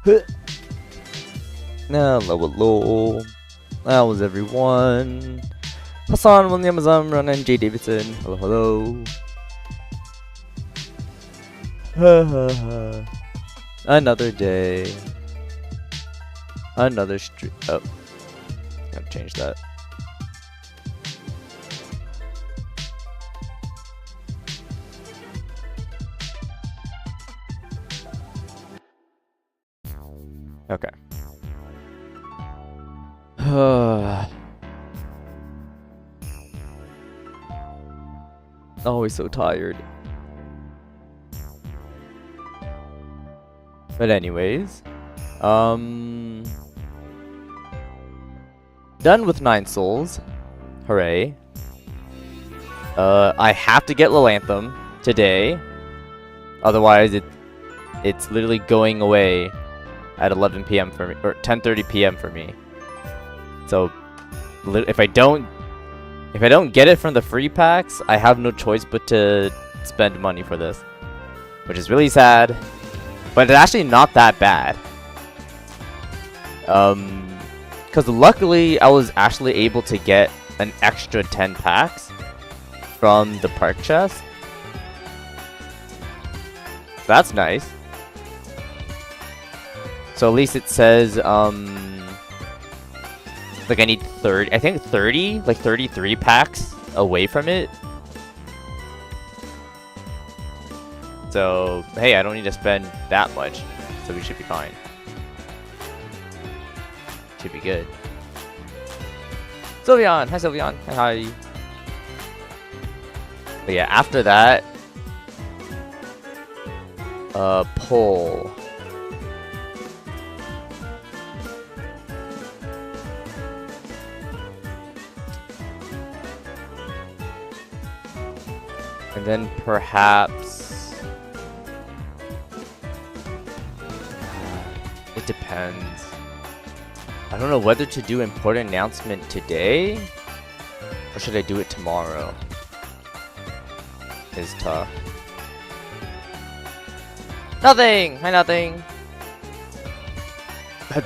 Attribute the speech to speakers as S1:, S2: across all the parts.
S1: Hello, hello. How is everyone? Hassan, William, Azam, and Jay Davidson. Hello, hello. Another day. Another street. Oh. Gotta change that. Okay. Always so tired. But anyways, done with 9 souls. Hooray. I have to get Lilanthem today. Otherwise it's literally going away at 11 PM for me, or 10:30 PM for me. So if I don't get it from the free packs, I have no choice but to spend money for this, which is really sad. But it's actually not that bad. Because luckily I was actually able to get an extra 10 packs from the park chest. That's nice. So at least it says, like I need 30, I think 30, like 33 packs away from it. So, hey, I don't need to spend that much, so we should be fine. Should be good. Sylveon! Hi, Sylveon! Hi! But yeah, after that... pull. And then perhaps... it depends. I don't know whether to do important announcement today or should I do it tomorrow. It's tough. Nothing! Hi, nothing!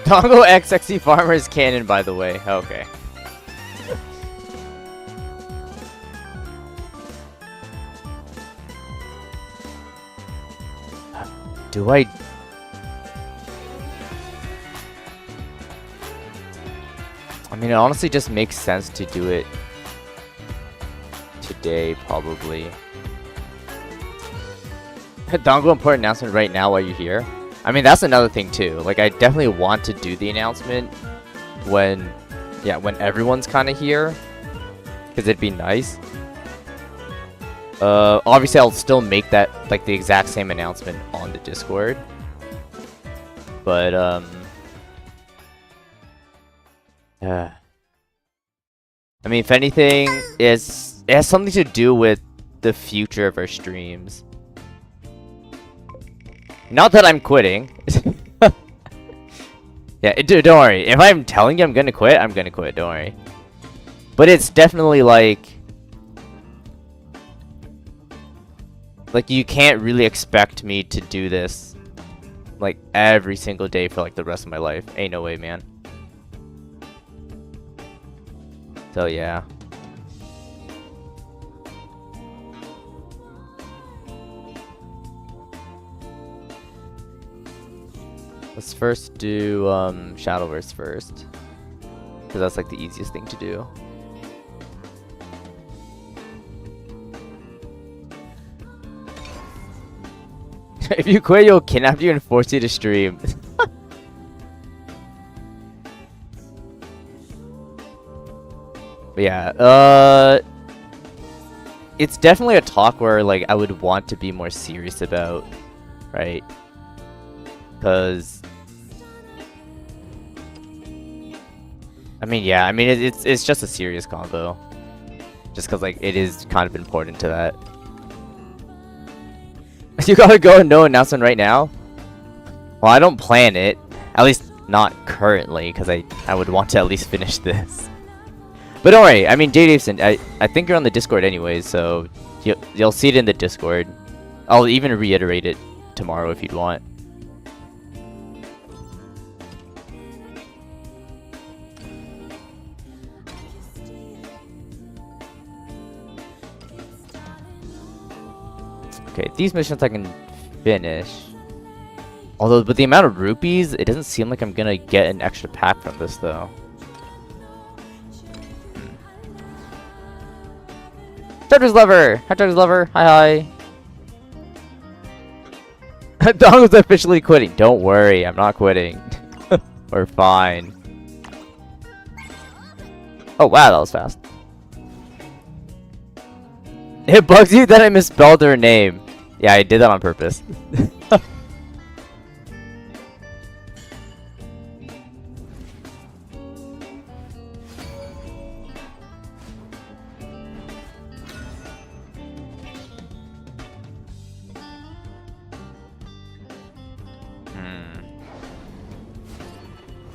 S1: Dango XXC Farmer is canon, by the way. Okay. Do I... I mean, it honestly just makes sense to do it today, probably. Dango important announcement right now while you're here. I mean, that's another thing too. Like, I definitely want to do the announcement when, yeah, when everyone's kind of here, because it'd be nice. Obviously, I'll still make that like the exact same announcement on the Discord, but I mean, if anything, it has something to do with the future of our streams. Not that I'm quitting. Yeah, don't worry. If I'm telling you I'm gonna quit, I'm gonna quit. Don't worry. But it's definitely like you can't really expect me to do this like every single day for like the rest of my life. Ain't no way, man. So yeah. Let's first do Shadowverse first, because that's like the easiest thing to do. If you quit, you'll kidnap you and force you to stream. But yeah, it's definitely a talk where like I would want to be more serious about, right? Because I mean, yeah, I mean it's just a serious combo, just because like it is kind of important to that. You gotta go and no announcement right now? Well, I don't plan it. At least not currently, because I would want to at least finish this. But don't worry, I mean, Jay Davidson, I think you're on the Discord anyways, so you'll see it in the Discord. I'll even reiterate it tomorrow if you'd want. Okay, these missions I can finish. Although, with the amount of rupees, it doesn't seem like I'm gonna get an extra pack from this, though. Treasure's Lover! Hi, Treasure's Lover! Hi, hi! Dongo's officially quitting. Don't worry, I'm not quitting. We're fine. Oh, wow, that was fast. It bugs you that I misspelled her name. Yeah, I did that on purpose.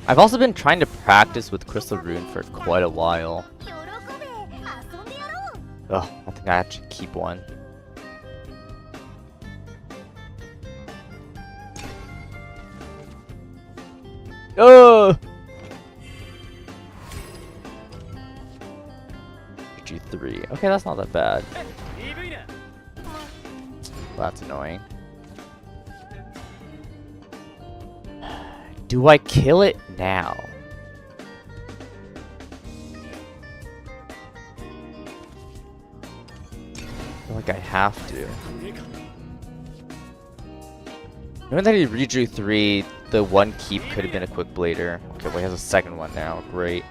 S1: I've also been trying to practice with Crystal Rune for quite a while. Ugh, I think I have to keep one. Oh! G3. Okay, that's not that bad. That's annoying. Do I kill it now? I feel like I have to. Knowing that he redrew 3, the one keep could have been a quick blader. Okay, well he has a second one now. Great.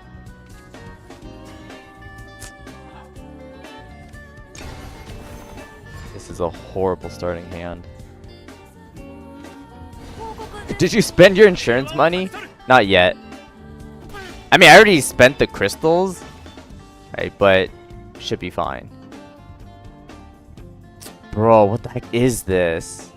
S1: This is a horrible starting hand. Did you spend your insurance money? Not yet. I mean, I already spent the crystals. Right, but should be fine. Bro, what the heck is this?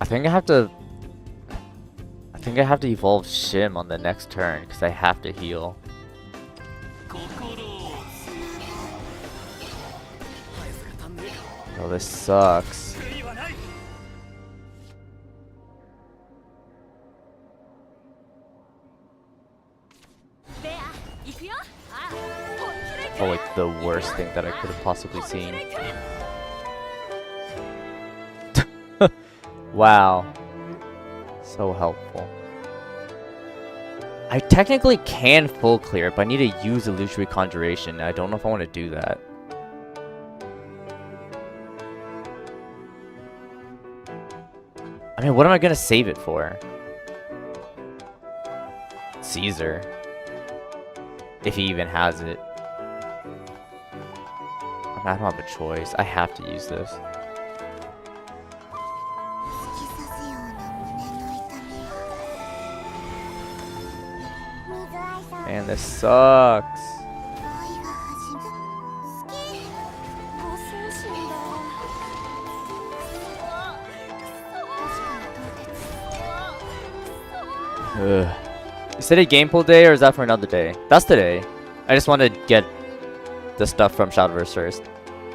S1: I think I have to evolve Shim on the next turn because I have to heal. Oh, this sucks. Oh, like the worst thing that I could have possibly seen. Wow. So helpful. I technically can full clear, but I need to use Illusory Conjuration. I don't know if I want to do that. I mean, what am I going to save it for? Caesar. If he even has it. I don't have a choice. I have to use this. Man, this sucks. Ugh. Is it a game pool day or is that for another day? That's today. I just want to get the stuff from Shadowverse first,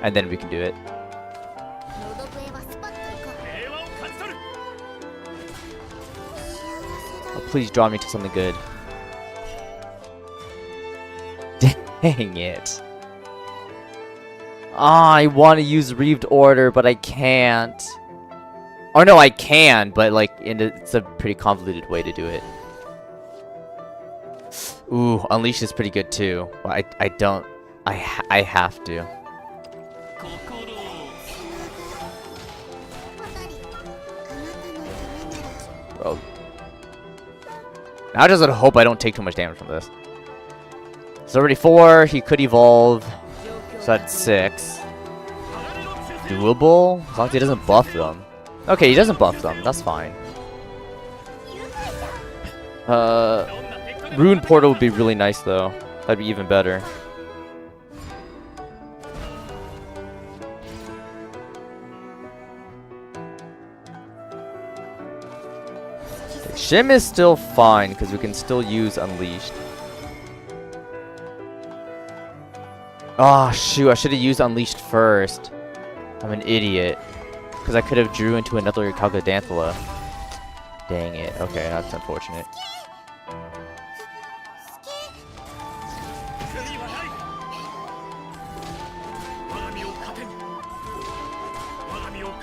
S1: and then we can do it. Oh, please draw me to something good. Dang it. Ah, I want to use Reaved Order, but I can't. Or no, I can, but like it's a pretty convoluted way to do it. Ooh, Unleash is pretty good too. But I have to. Bro. Now I just hope I don't take too much damage from this. It's already 4, he could evolve. So that's 6. Doable? As long as he doesn't buff them. Okay, he doesn't buff them, that's fine. Rune Portal would be really nice though. That'd be even better. Shim is still fine because we can still use Unleashed. Oh shoot, I should have used Unleashed first. I'm an idiot. Because I could have drew into another Kalgadanthala. Dang it. Okay, that's unfortunate.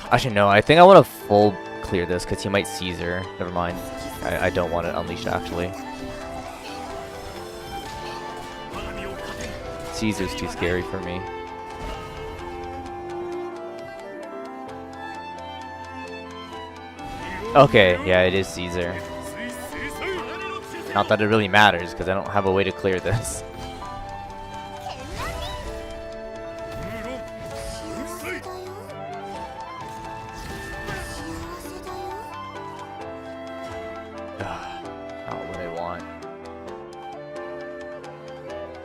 S1: Actually, no. I think I want to full clear this because he might Caesar. Never mind. I don't want to unleash actually. Caesar's too scary for me. Okay, yeah, it is Caesar. Not that it really matters because I don't have a way to clear this. Not what I want.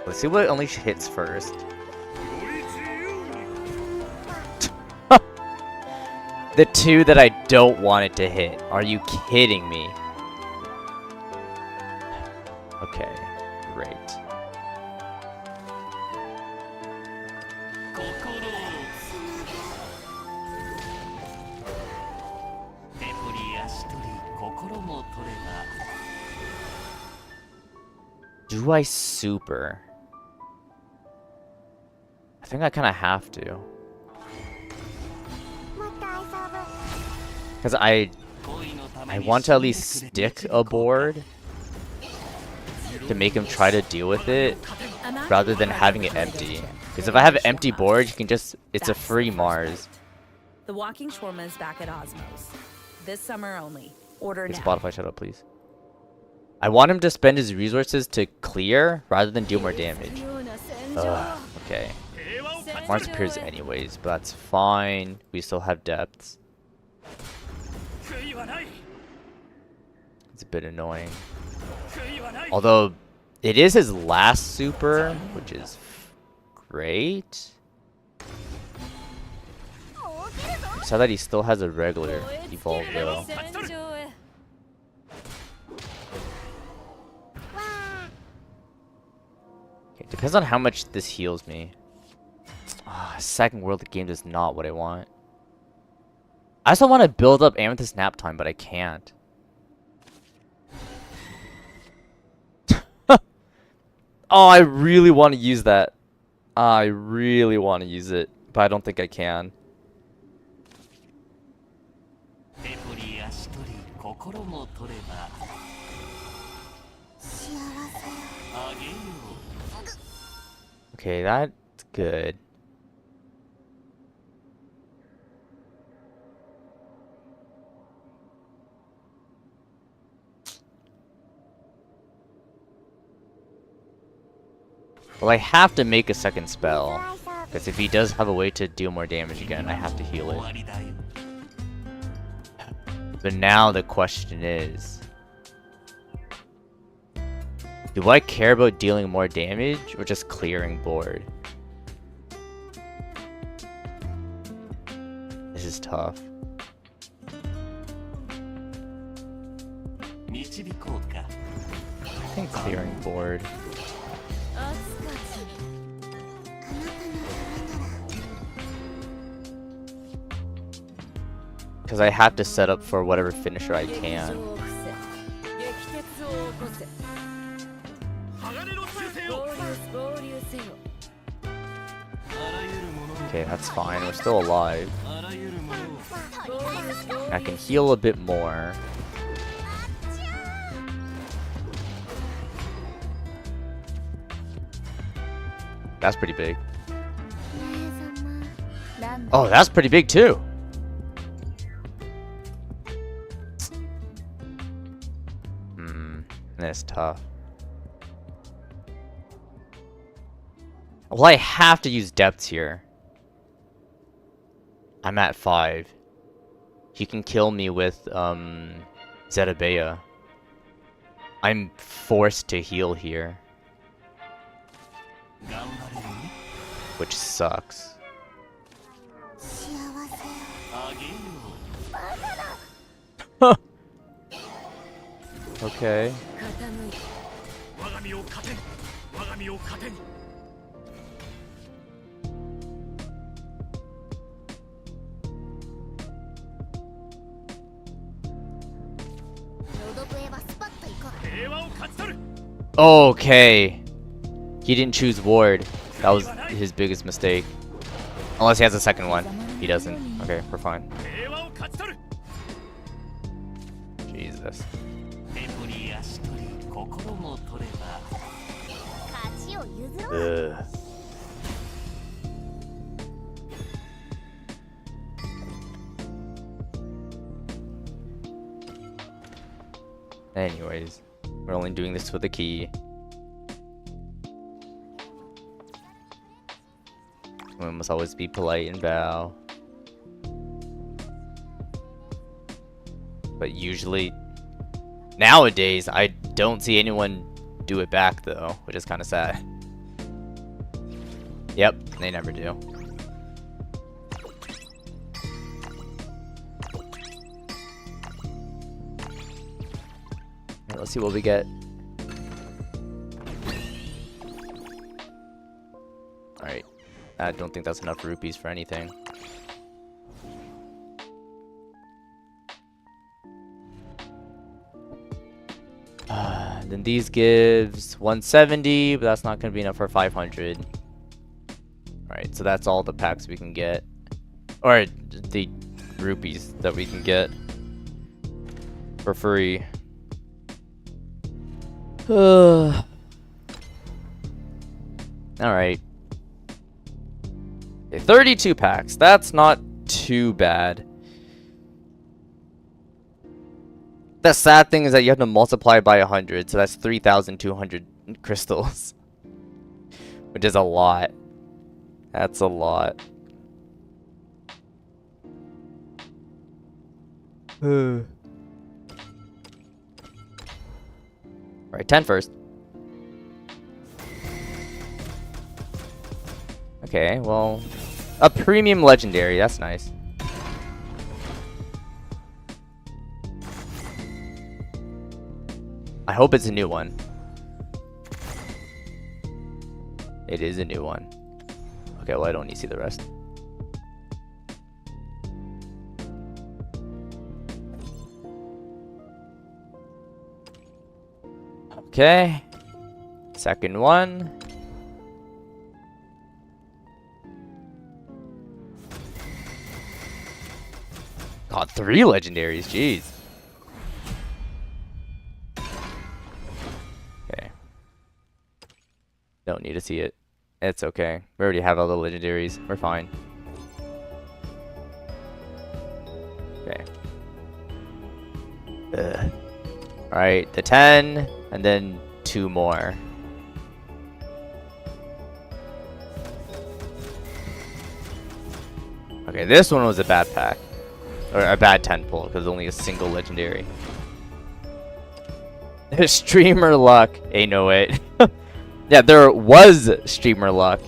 S1: Let's see what Unleash hits first. The two that I don't want it to hit. Are you kidding me? Okay, great. Do I super? I think I kind of have to. Because I want to at least stick a board to make him try to deal with it rather than having it empty. Because if I have an empty board, you can just, it's a free Mars.
S2: The walking shawarma is back at Osmos. This summer only. Order now.
S1: Spotify, shut up, please. I want him to spend his resources to clear rather than do more damage. Okay. Mars appears anyways, but that's fine. We still have depths. It's a bit annoying. Although, it is his last super, which is great. So that he still has a regular evolve though. Okay, depends on how much this heals me. Second world game is not what I want. I also want to build up Amethyst Nap Time, but I can't. Oh, I really want to use that. I really want to use it, but I don't think I can. Okay, that's good. Well, I have to make a second spell, because if he does have a way to deal more damage again, I have to heal it. But now the question is, do I care about dealing more damage or just clearing board? This is tough. I think clearing board. Because I have to set up for whatever finisher I can. Okay, that's fine. We're still alive. I can heal a bit more. That's pretty big. Oh, that's pretty big too. That's tough. Well, I have to use depths here. I'm at 5. He can kill me with Zetabea. I'm forced to heal here, which sucks. Okay. Okay. He didn't choose ward. That was his biggest mistake. Unless he has a second one. He doesn't. Okay, we're fine. Jesus. Ugh. Anyways, we're only doing this for the key. We must always be polite and bow. But usually, nowadays, I don't see anyone do it back though, which is kind of sad. Yep, they never do. Let's see what we get. Alright. I don't think that's enough rupees for anything. Then these gives 170, but that's not going to be enough for 500. Alright, so that's all the packs we can get. Or the rupees that we can get for free. Alright. Okay, 32 packs. That's not too bad. The sad thing is that you have to multiply by 100, so that's 3,200 crystals. Which is a lot. That's a lot. Alright, 10 first. Okay, well, a premium legendary, that's nice. I hope it's a new one. It is a new one. Okay, well, I don't need to see the rest. Okay. Second one. God, 3 legendaries, jeez. Okay. Don't need to see it. It's okay. We already have all the legendaries. We're fine. Okay. Alright, the 10, and then 2 more. Okay, this one was a bad pack. Or a bad 10 pull, because only a single legendary. Streamer luck. Ain't no way. Yeah, there was streamer luck.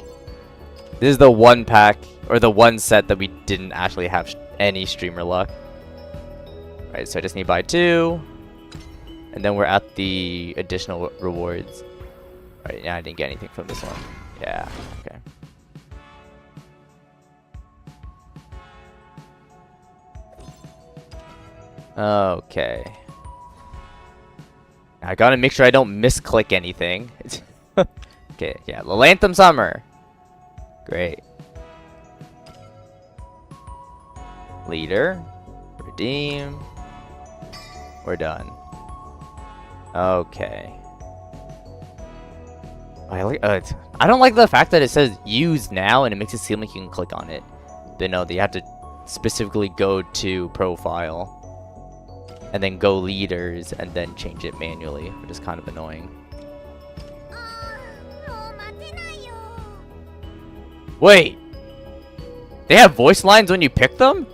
S1: This is the one pack, or the one set that we didn't actually have any streamer luck. Alright, so I just need to buy 2. And then we're at the additional rewards. Alright, yeah, I didn't get anything from this one. Yeah, okay. Okay. I gotta make sure I don't misclick anything. Okay, yeah, Lanthem Summer. Great. Leader. Redeem. We're done. Okay. I don't like the fact that it says use now and it makes it seem like you can click on it. But no, you have to specifically go to profile. And then go leaders and then change it manually, which is kind of annoying. Wait! They have voice lines when you pick them?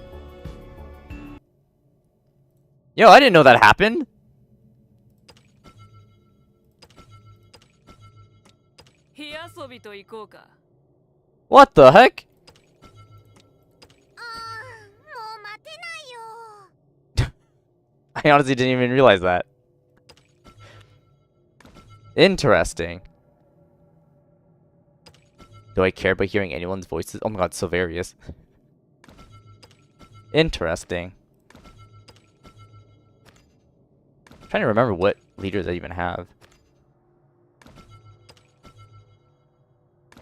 S1: Yo, I didn't know that happened. What the heck? I honestly didn't even realize that. Interesting. Do I care about hearing anyone's voices? Oh my god, so various. trying to remember what leaders I even have.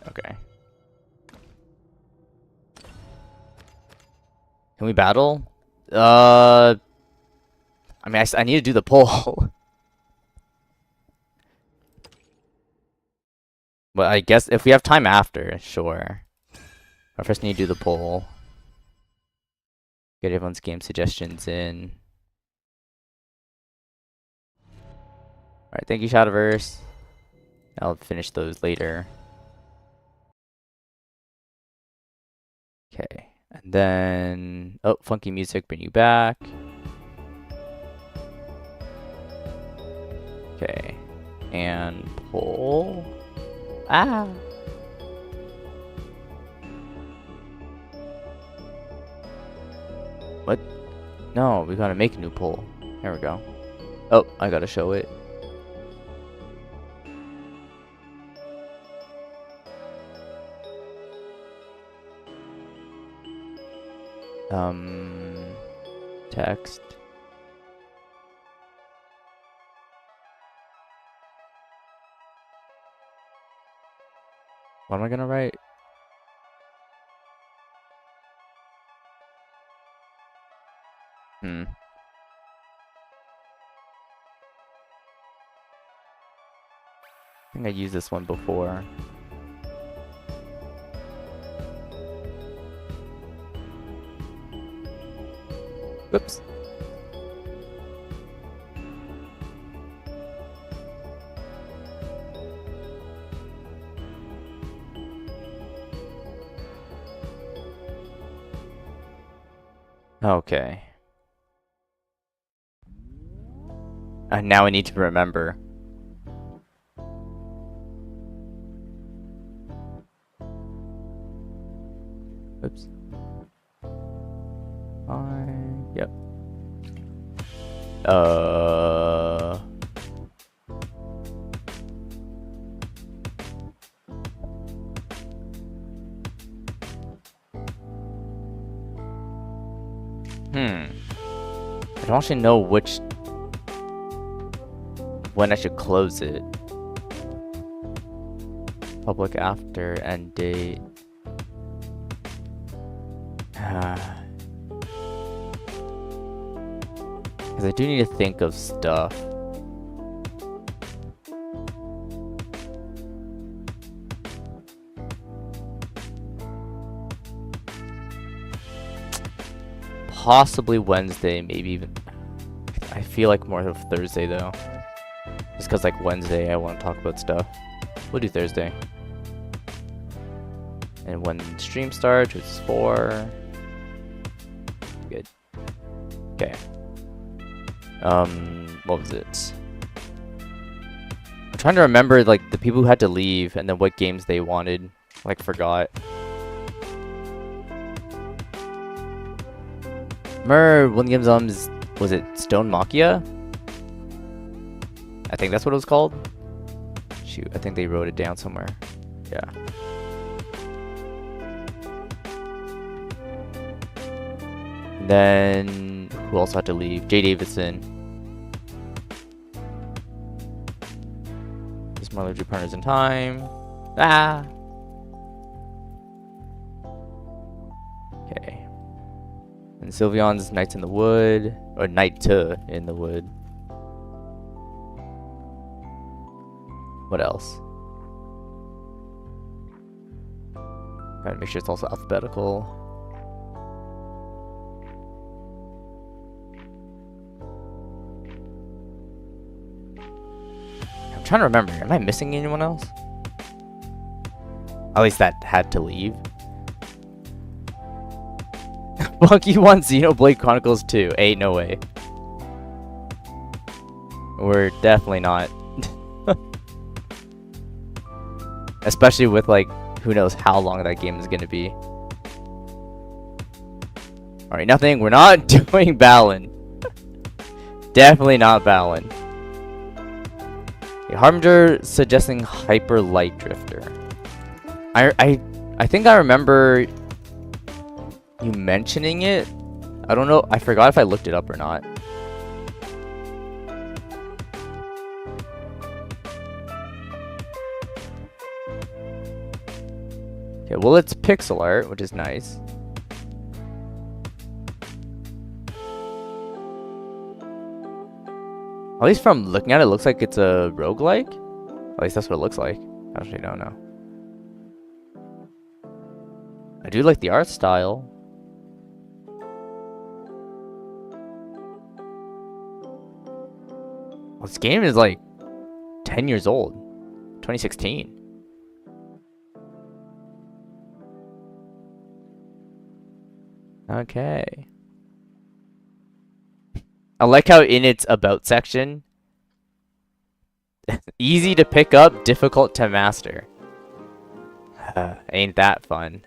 S1: Okay. Can we battle? I mean, I need to do the poll. But I guess if we have time after, sure. I first need to do the poll. Get everyone's game suggestions in. Alright, thank you, Shadowverse. I'll finish those later. Okay, and then... Oh, funky music, bring you back. Okay, and poll. Ah! What? No, we gotta make a new poll. There we go. Oh, I gotta show it. Text. What am I gonna write? I think I used this one before. Whoops. Okay. And now I need to remember. Oops. Yep. I don't actually know when I should close it. Public after end date. Because I do need to think of stuff. Possibly Wednesday, maybe even. I feel like more of Thursday though. Just because like Wednesday I want to talk about stuff. We'll do Thursday. And when stream starts, which is 4. Good. Okay. What was it? I'm trying to remember like the people who had to leave and then what games they wanted. Like forgot. Remember one of the games was it Stone Machia? I think that's what it was called. Shoot, I think they wrote it down somewhere. Yeah. And then who else had to leave? Jay Davidson. This more allergy partners in time. Ah. Okay. And Sylveon's Nights in the Wood, or Night in the Wood. What else? Gotta make sure it's also alphabetical. I'm trying to remember. Am I missing anyone else? At least that had to leave. Monkey wants Xenoblade Chronicles 2. Ain't no way. We're definitely not. Especially with like, who knows how long that game is gonna be. Alright, nothing. We're not doing Balin. Definitely not Balin. Okay, Harbinger suggesting Hyper Light Drifter. I think I remember you mentioning it. I don't know. I forgot if I looked it up or not. well, it's pixel art, which is nice. At least from looking at it, it looks like it's a roguelike. At least that's what it looks like. I actually don't know. I do like the art style. Well, this game is like 10 years old. 2016. Okay. I like how in its about section, easy to pick up, difficult to master. Ain't that fun.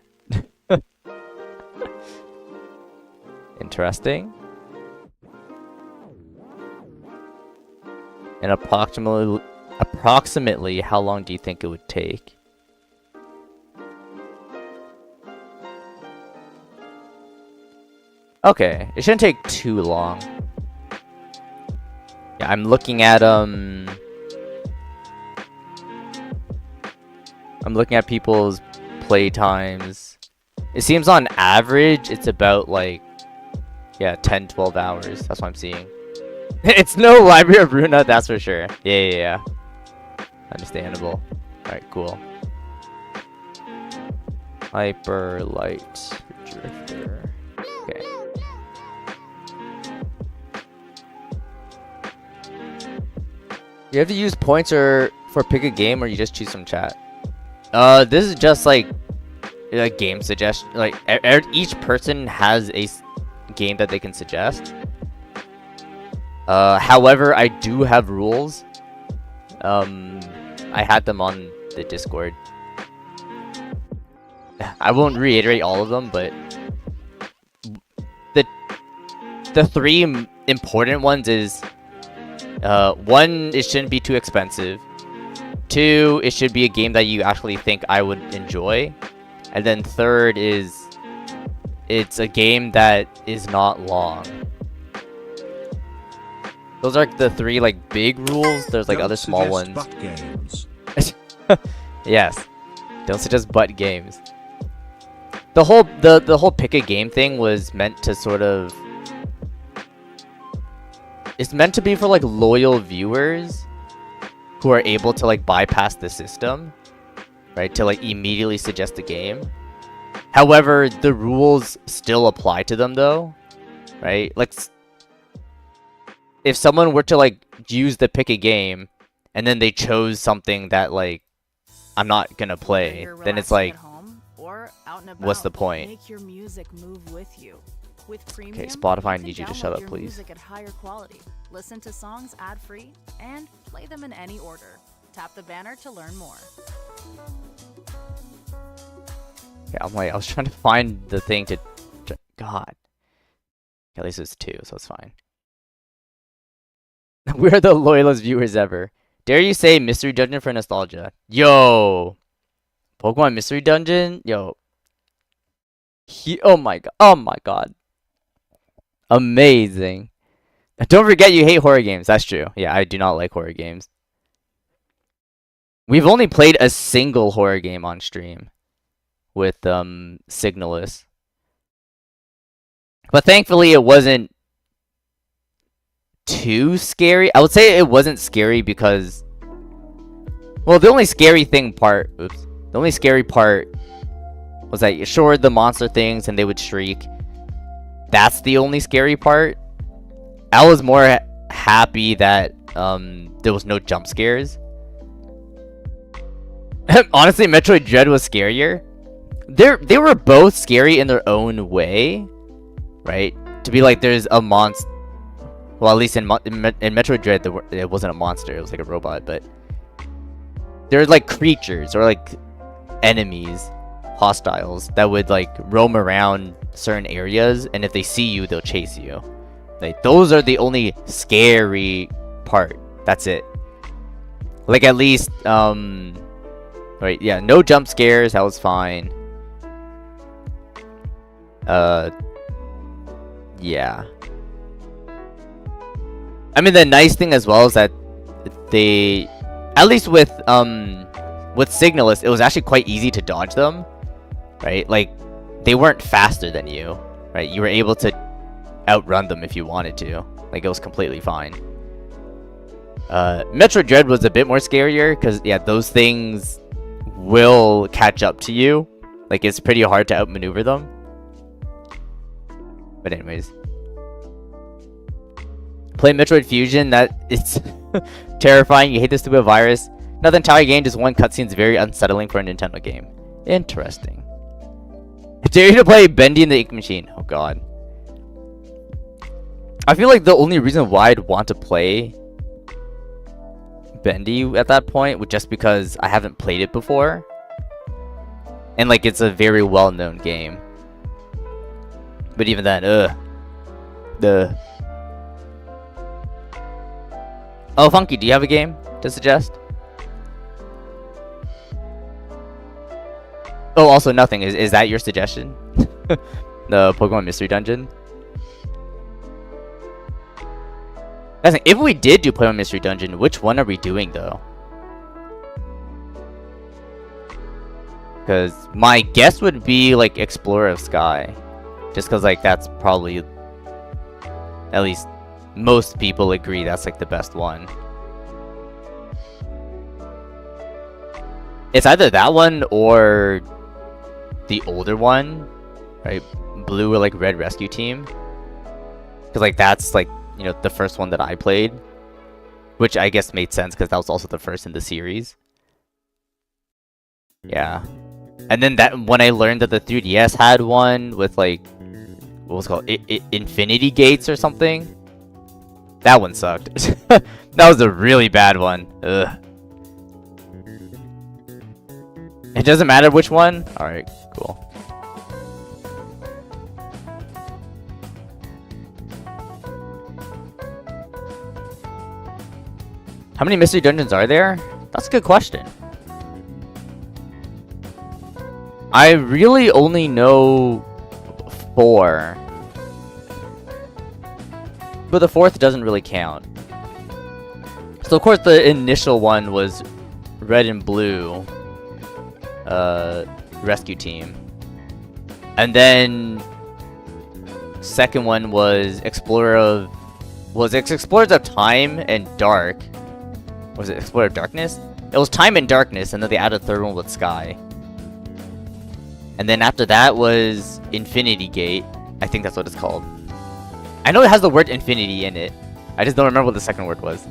S1: Interesting. And approximately how long do you think it would take? Okay, it shouldn't take too long. Yeah, I'm looking at people's play times. It seems on average it's about like 10-12 hours. That's what I'm seeing. It's no Library of Runa, that's for sure. Yeah. Understandable. Alright, cool. Hyper Light Drifter. Okay. You have to use points or for pick a game, or you just choose from chat. This is just like a game suggestion. Like each person has a game that they can suggest. However, I do have rules. I had them on the Discord. I won't reiterate all of them, but the three important ones is 1, it shouldn't be too expensive. 2, it should be a game that you actually think I would enjoy. And then 3rd is it's a game that is not long. Those are the 3 like big rules. There's like other small ones. Butt games. Yes. Don't suggest butt games. The whole pick a game thing was meant to sort of, it's meant to be for like loyal viewers who are able to like bypass the system, right? To like immediately suggest a game. However, the rules still apply to them though, right? Like if someone were to like use the pick a game and then they chose something that like I'm not gonna play, then it's like, what's the point?
S2: Make your music move with you. With premium,
S1: okay, Spotify, I need you to
S2: download
S1: shut up,
S2: your
S1: please.
S2: Music at higher quality. Listen to songs ad-free and play them in any order. Tap the banner to learn more.
S1: Yeah, I'm like, I was trying to find the thing to God. At least it's 2, so it's fine. We're the loyalist viewers ever. Dare you say Mystery Dungeon for nostalgia? Yo! Pokemon Mystery Dungeon? Yo. Oh my god. Amazing. Don't forget you hate horror games. That's true. Yeah, I do not like horror games. We've only played a single horror game on stream with Signalis. But thankfully it wasn't too scary. I would say it wasn't scary because, well, the only scary part was that sure, the monster things and they would shriek. That's the only scary part. I was more happy that there was no jump scares. Honestly, Metroid Dread was scarier. They were both scary in their own way, right? To be like there's a monster. Well, at least in Metroid Dread, it wasn't a monster. It was like a robot, but there's like creatures or like enemies, hostiles that would like roam around certain areas, and if they see you, they'll chase you. Like those are the only scary part. That's it. Like at least right, yeah, no jump scares. That was fine. Yeah. I mean, the nice thing as well is that they, at least with Signalis, it was actually quite easy to dodge them. right? Like, they weren't faster than you, right? You were able to outrun them if you wanted to. Like, it was completely fine. Metro Dread was a bit more scarier, because, yeah, those things will catch up to you. Like, it's pretty hard to outmaneuver them. But anyways. Play Metroid Fusion, it's terrifying. You hate this stupid virus. Now the entire game, just one cutscene is very unsettling for a Nintendo game. Interesting. Dare you to play Bendy in the Ink Machine. Oh god. I feel like the only reason why I'd want to play Bendy at that point was just because I haven't played it before. And like, it's a very well-known game. But even then, Oh, Funky, do you have a game to suggest? Oh, also nothing. Is that your suggestion? The Pokemon Mystery Dungeon? That's like, if we did do Pokemon Mystery Dungeon, which one are we doing though? Because my guess would be like Explorer of Sky. Just because like that's probably, at least most people agree that's like the best one. It's either that one or the older one, right? Blue or like Red Rescue Team. Because like that's like, you know, the first one that I played. Which I guess made sense because that was also the first in the series. Yeah. And then that when I learned that the 3DS had one with like, what was it called? Infinity Gates or something? That one sucked. That was a really bad one. Ugh. It doesn't matter which one? Alright, cool. How many mystery dungeons are there? That's a good question. I really only know 4. But the 4th doesn't really count. So of course the initial one was Red and Blue Rescue Team. And then second one was Explorers of Time and Dark. Was it Explorer of Darkness? It was Time and Darkness, and then they added a third one with Sky. And then after that was Infinity Gate. I think that's what it's called. I know it has the word infinity in it. I just don't remember what the second word was.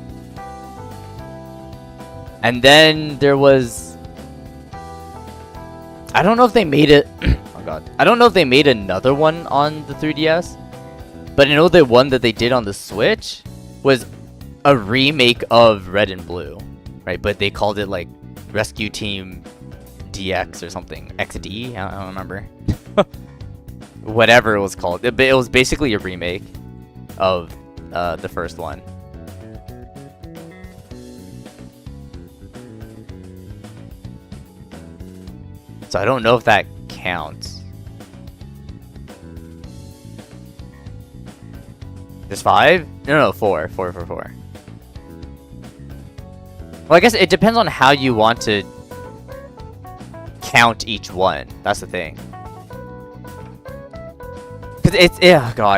S1: And then there was... I don't know if they made it... oh god. I don't know if they made another one on the 3DS. But I know the one that they did on the Switch was a remake of Red and Blue. Right? But they called it like Rescue Team DX or something. XD? I don't remember. Whatever it was called. It was basically a remake of the first one. So I don't know if that counts. There's 5? No, 4. 4. Well, I guess it depends on how you want to count each one. That's the thing. Cause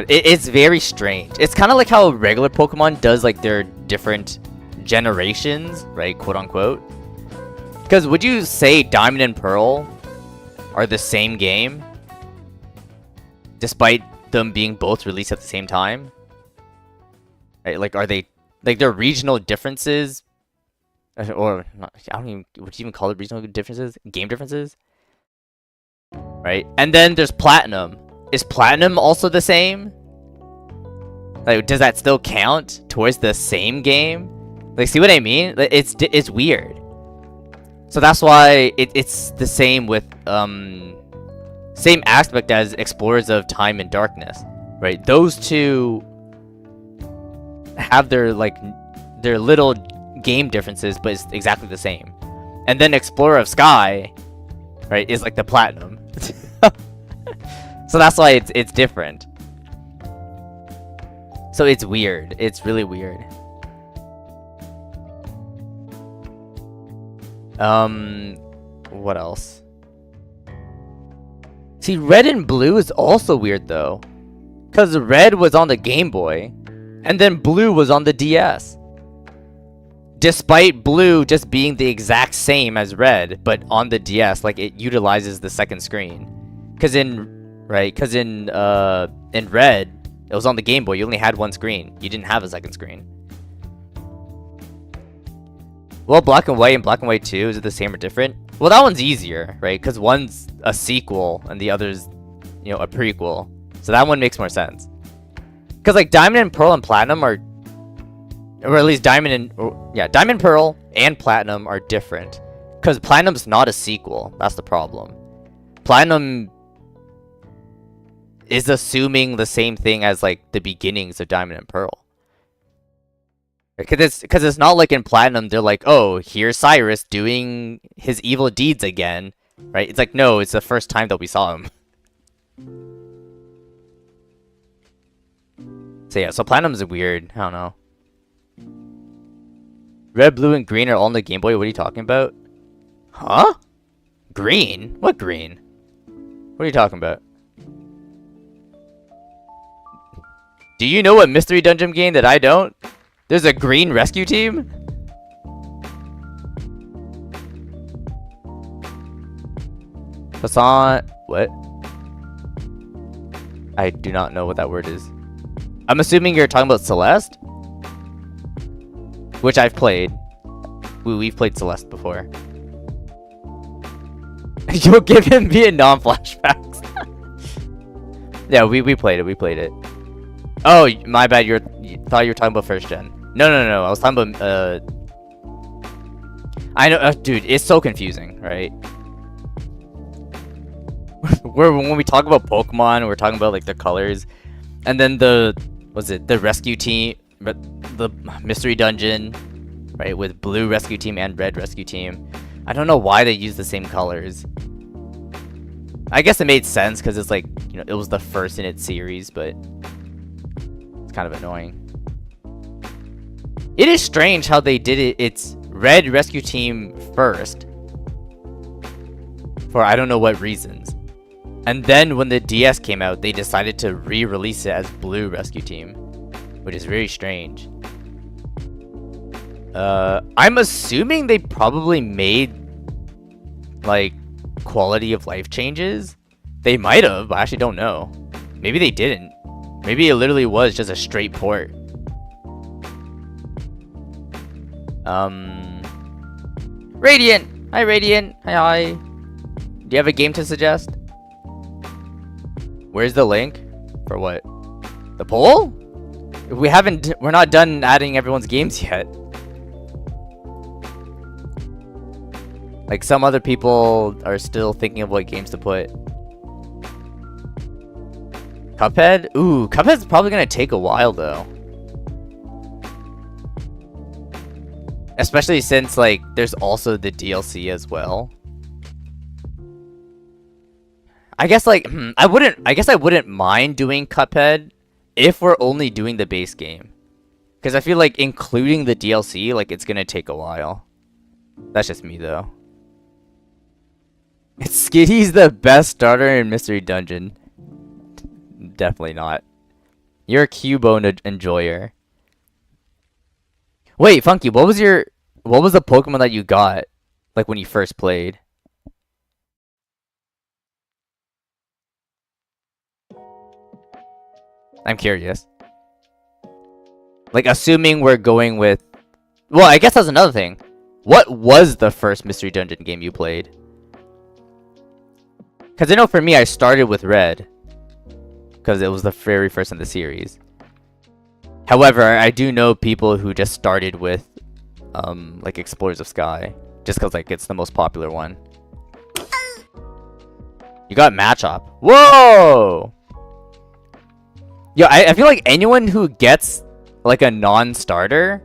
S1: it's very strange. It's kind of like how regular Pokemon does like their different generations, right? Quote unquote. Because would you say Diamond and Pearl are the same game, despite them being both released at the same time? Right? Like, are they like there are regional differences, or not, I don't even would you even call it regional differences? Game differences, right? And then there's Platinum. Is Platinum also the same? Like, does that still count towards the same game? Like, see what I mean? It's weird. So that's why it's the same with same aspect as Explorers of Time and Darkness, right? Those two have their little game differences, but it's exactly the same. And then Explorer of Sky, right, is like the Platinum. So that's why it's different. So it's weird. It's really weird. What else? See, red and blue is also weird though. Because red was on the Game Boy, and then blue was on the DS. Despite blue just being the exact same as red, but on the DS, like it utilizes the second screen. Because in red, it was on the Game Boy. You only had one screen. You didn't have a second screen. Well, Black and White 2, is it the same or different? Well, that one's easier, right? Because one's a sequel and the other's, a prequel. So that one makes more sense. Because like Diamond and Pearl and Platinum are, or at least Diamond, Pearl and Platinum are different. Because Platinum's not a sequel. That's the problem. Platinum is assuming the same thing as like the beginnings of Diamond and Pearl. Because it's not like in Platinum they're like, oh, here's Cyrus doing his evil deeds again, right? It's like, no, it's the first time that we saw him. So yeah, so Platinum's weird. I don't know. Red, blue, and green are all on the Game Boy. What are you talking about? Huh? Green? What green? What are you talking about? Do you know what mystery dungeon game that I don't? There's a green rescue team? Passant. What? I do not know what that word is. I'm assuming you're talking about Celeste? Which I've played. We've played Celeste before. You'll give him Vietnam flashbacks. Yeah, we played it. Oh, my bad. You thought you were talking about first gen. No. I was talking about I know, dude. It's so confusing, right? When we talk about Pokemon, we're talking about like the colors, and then the rescue team, the mystery dungeon, right? With blue rescue team and red rescue team. I don't know why they use the same colors. I guess it made sense because it's like, it was the first in its series, but it's kind of annoying. It is strange how they did it. It's red rescue team first for I don't know what reasons. And then when the DS came out, they decided to re-release it as blue rescue team, which is very strange. I'm assuming they probably made like quality of life changes. They might have, I actually don't know. Maybe they didn't. Maybe it literally was just a straight port. Radiant! Hi, Radiant. Hi. Do you have a game to suggest? Where's the link? For what? The poll? We're not done adding everyone's games yet. Like, some other people are still thinking of what games to put. Cuphead? Ooh, Cuphead's probably gonna take a while, though. Especially since, like, there's also the DLC as well. I guess, like, I wouldn't mind doing Cuphead if we're only doing the base game. Because I feel like including the DLC, like, it's gonna take a while. That's just me, though. Skitty's the best starter in Mystery Dungeon. Definitely not. You're a Cubone enjoyer. Wait, Funky, what was the Pokemon that you got, like, when you first played? I'm curious. Like, assuming we're going with... Well, I guess that's another thing. What was the first Mystery Dungeon game you played? Because I know for me, I started with Red. Because it was the very first in the series. However, I do know people who just started with, like, Explorers of Sky. Just because, like, it's the most popular one. You got Machop. Whoa! Yo, I feel like anyone who gets, like, a non-starter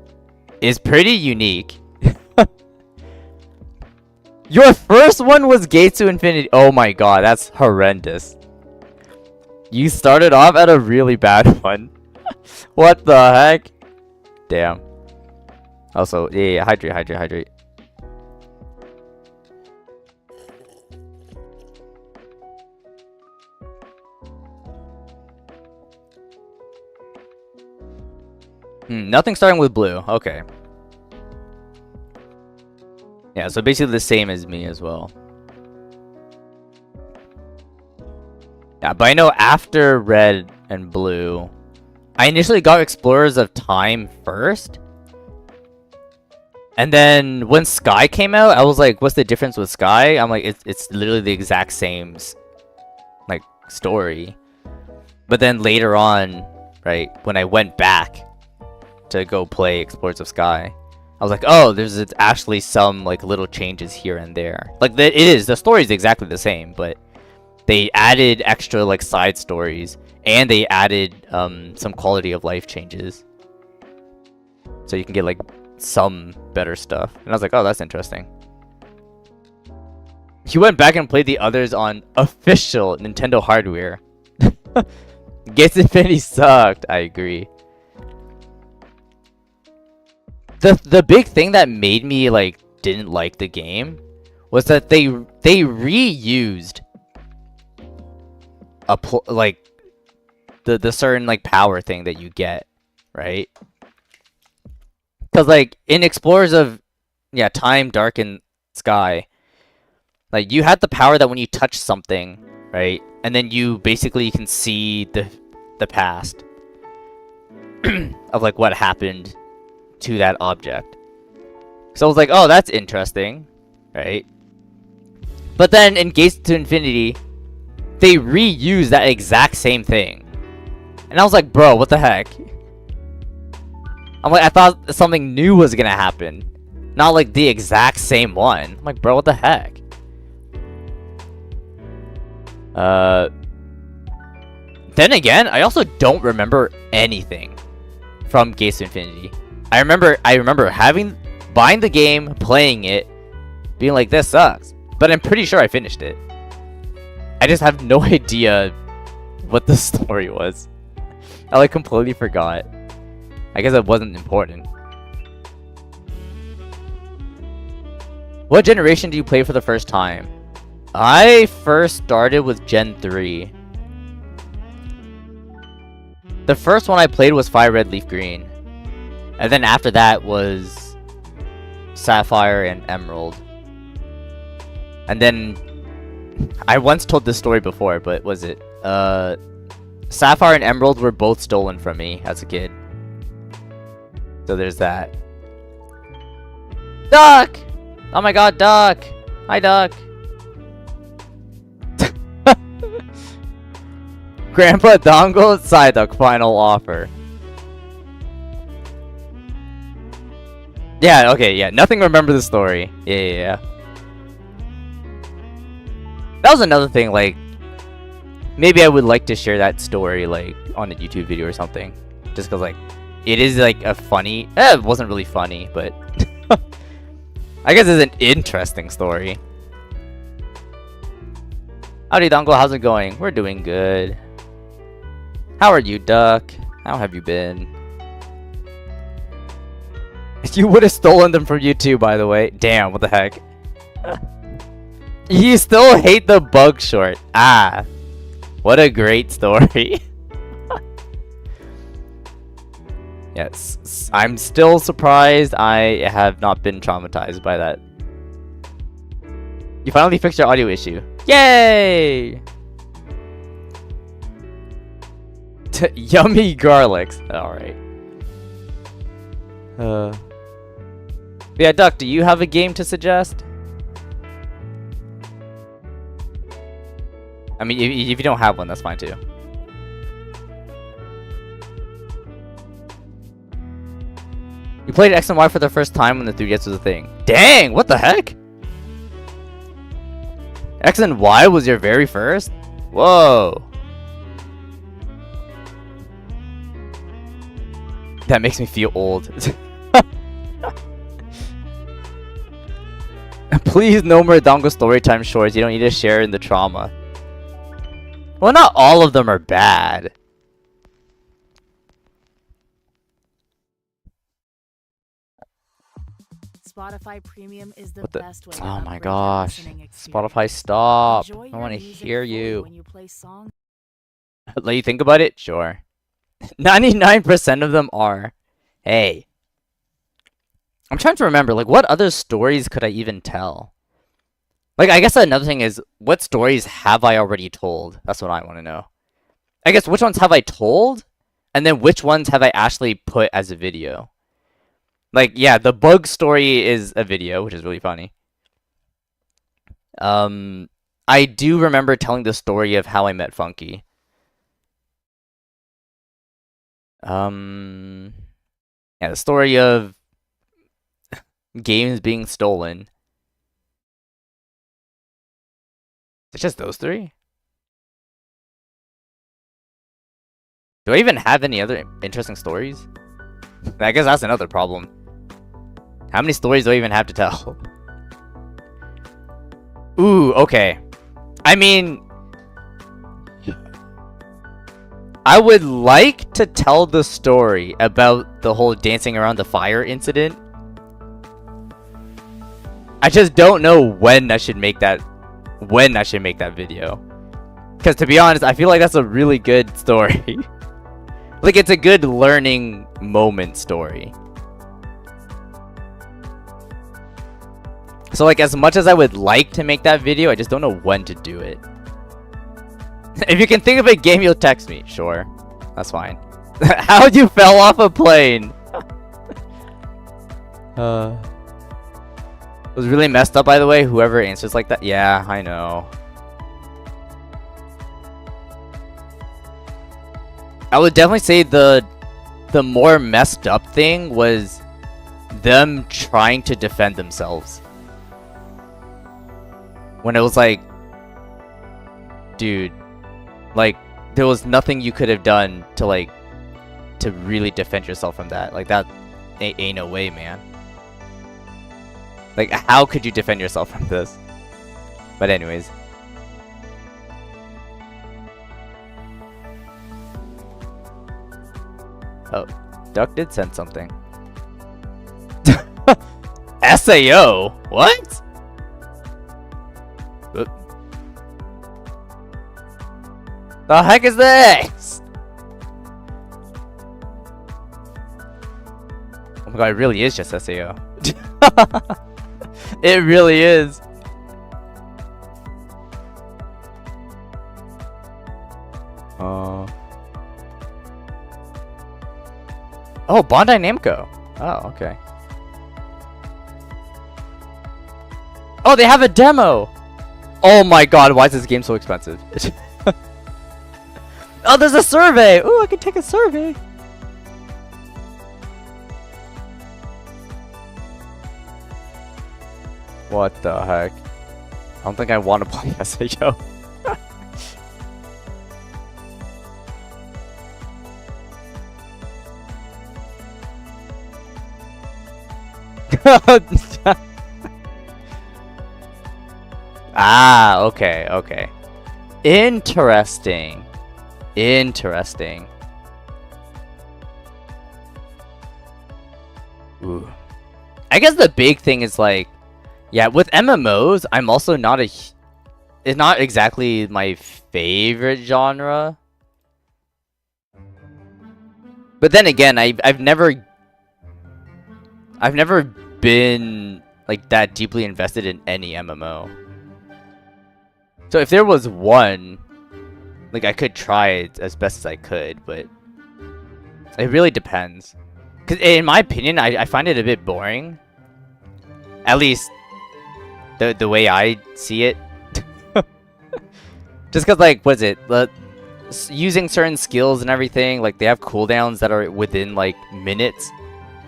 S1: is pretty unique. Your first one was Gates to Infinity. Oh my god, that's horrendous. You started off at a really bad one. What the heck? Damn. Also, yeah, hydrate. Nothing starting with blue. Okay. Yeah, so basically the same as me as well. Yeah, but I know after red and blue, I initially got Explorers of Time first. And then when Sky came out, I was like, what's the difference with Sky? I'm like, it's literally the exact same, like, story. But then later on, right, when I went back to go play Explorers of Sky, I was like, oh, there's actually some, like, little changes here and there. Like, the story is exactly the same, but they added extra, like, side stories, and they added some quality of life changes. So you can get, like, some better stuff. And I was like, oh, that's interesting. He went back and played the others on official Nintendo hardware. Gates Infinity sucked. I agree. The big thing that made me like didn't like the game was that they reused like the certain like power thing that you get, right? Because like in Explorers of Time, Dark, and Sky, like you had the power that when you touch something, right, and then you basically can see the past of like what happened to that object. So I was like, oh, that's interesting, right? But then in Gates to Infinity, they reused that exact same thing, and I was like, bro, what the heck? I'm like, I thought something new was gonna happen, not like the exact same one. I'm like, bro, what the heck? Then again, I also don't remember anything from Gates of Infinity. I remember buying the game, playing it, being like, this sucks. But I'm pretty sure I finished it. I just have no idea what the story was. I like completely forgot. I guess it wasn't important. What generation do you play for the first time? I first started with Gen 3. The first one I played was Fire Red Leaf Green. And then after that was Sapphire and Emerald. And then I once told this story before, but was it Sapphire and Emerald were both stolen from me as a kid. So there's that. Duck! Oh my god, Duck! Hi, Duck! Grandpa Dongle Psyduck final offer. Yeah, okay, yeah. Nothing remember the story. Yeah. That was another thing, like, maybe I would like to share that story, like, on a YouTube video or something. Just because, like, it is, like, a funny... it wasn't really funny, but... I guess it's an interesting story. Howdy, Dongle. How's it going? We're doing good. How are you, Duck? How have you been? You would have stolen them from you too, by the way. Damn, what the heck? You still hate the bug short. Ah. What a great story. Yes, I'm still surprised I have not been traumatized by that. You finally fixed your audio issue. Yay! Yummy garlics. Alright. Yeah, Duck, do you have a game to suggest? I mean, if you don't have one, that's fine too. You played X and Y for the first time when the 3DS was a thing. Dang, what the heck? X and Y was your very first? Whoa. That makes me feel old. Please, no more Dongle Storytime shorts. You don't need to share in the trauma. Well, not all of them are bad.
S2: Spotify Premium is the best way to
S1: Oh my
S2: upgrade your
S1: gosh.
S2: listening experience.
S1: Spotify, stop.
S2: Enjoy
S1: I
S2: your
S1: want to
S2: music
S1: hear
S2: fully
S1: you.
S2: when you play songs.
S1: Let you think about it? Sure. 99% of them are. Hey. I'm trying to remember, like, what other stories could I even tell? Like, I guess another thing is, what stories have I already told? That's what I want to know. I guess, which ones have I told? And then which ones have I actually put as a video? Like, yeah, the bug story is a video, which is really funny. I do remember telling the story of how I met Funky. Yeah, the story of games being stolen. It's just those three? Do I even have any other interesting stories? I guess that's another problem. How many stories do I even have to tell? Ooh, okay. I mean, I would like to tell the story about the whole dancing around the fire incident. I just don't know when I should make that video. Because to be honest, I feel like that's a really good story. Like, it's a good learning moment story. So, like, as much as I would like to make that video, I just don't know when to do it. If you can think of a game, you'll text me. Sure. That's fine. How'd you fell off a plane? It was really messed up, by the way. Whoever answers like that. Yeah, I know. I would definitely say the more messed up thing was them trying to defend themselves. When it was like, dude, like, there was nothing you could have done to, like, to really defend yourself from that. Like, that ain't no way, man. Like, how could you defend yourself from this? But anyways. Oh, Duck did send something. SAO? What? The heck is this? Oh my god, it really is just SAO. It really is. Oh, Bandai Namco. Oh, okay. Oh, they have a demo. Oh my god, why is this game so expensive? Oh, there's a survey. Ooh, I can take a survey. What the heck? I don't think I want to play SAO. Ah, okay, okay. Interesting. Interesting. Ooh. I guess the big thing is like, yeah, with MMOs, I'm also not it's not exactly my favorite genre. But then again, I've never been like that deeply invested in any MMO. So if there was one, like, I could try it as best as I could, but it really depends. Because in my opinion, I find it a bit boring. At least the way I see it. Just because, like, what is it? Using certain skills and everything, like, they have cooldowns that are within, like, minutes.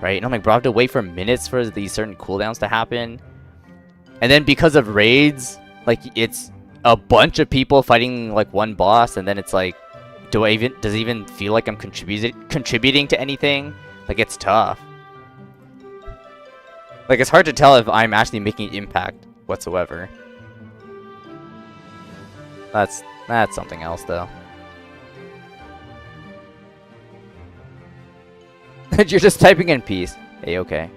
S1: Right? And I'm like, bro, I have to wait for minutes for these certain cooldowns to happen. And then because of raids, like, it's a bunch of people fighting, like, one boss, and then it's like, does it even feel like I'm contributing to anything? Like, it's tough. Like, it's hard to tell if I'm actually making impact whatsoever. That's something else, though. You're just typing in peace. Hey, okay.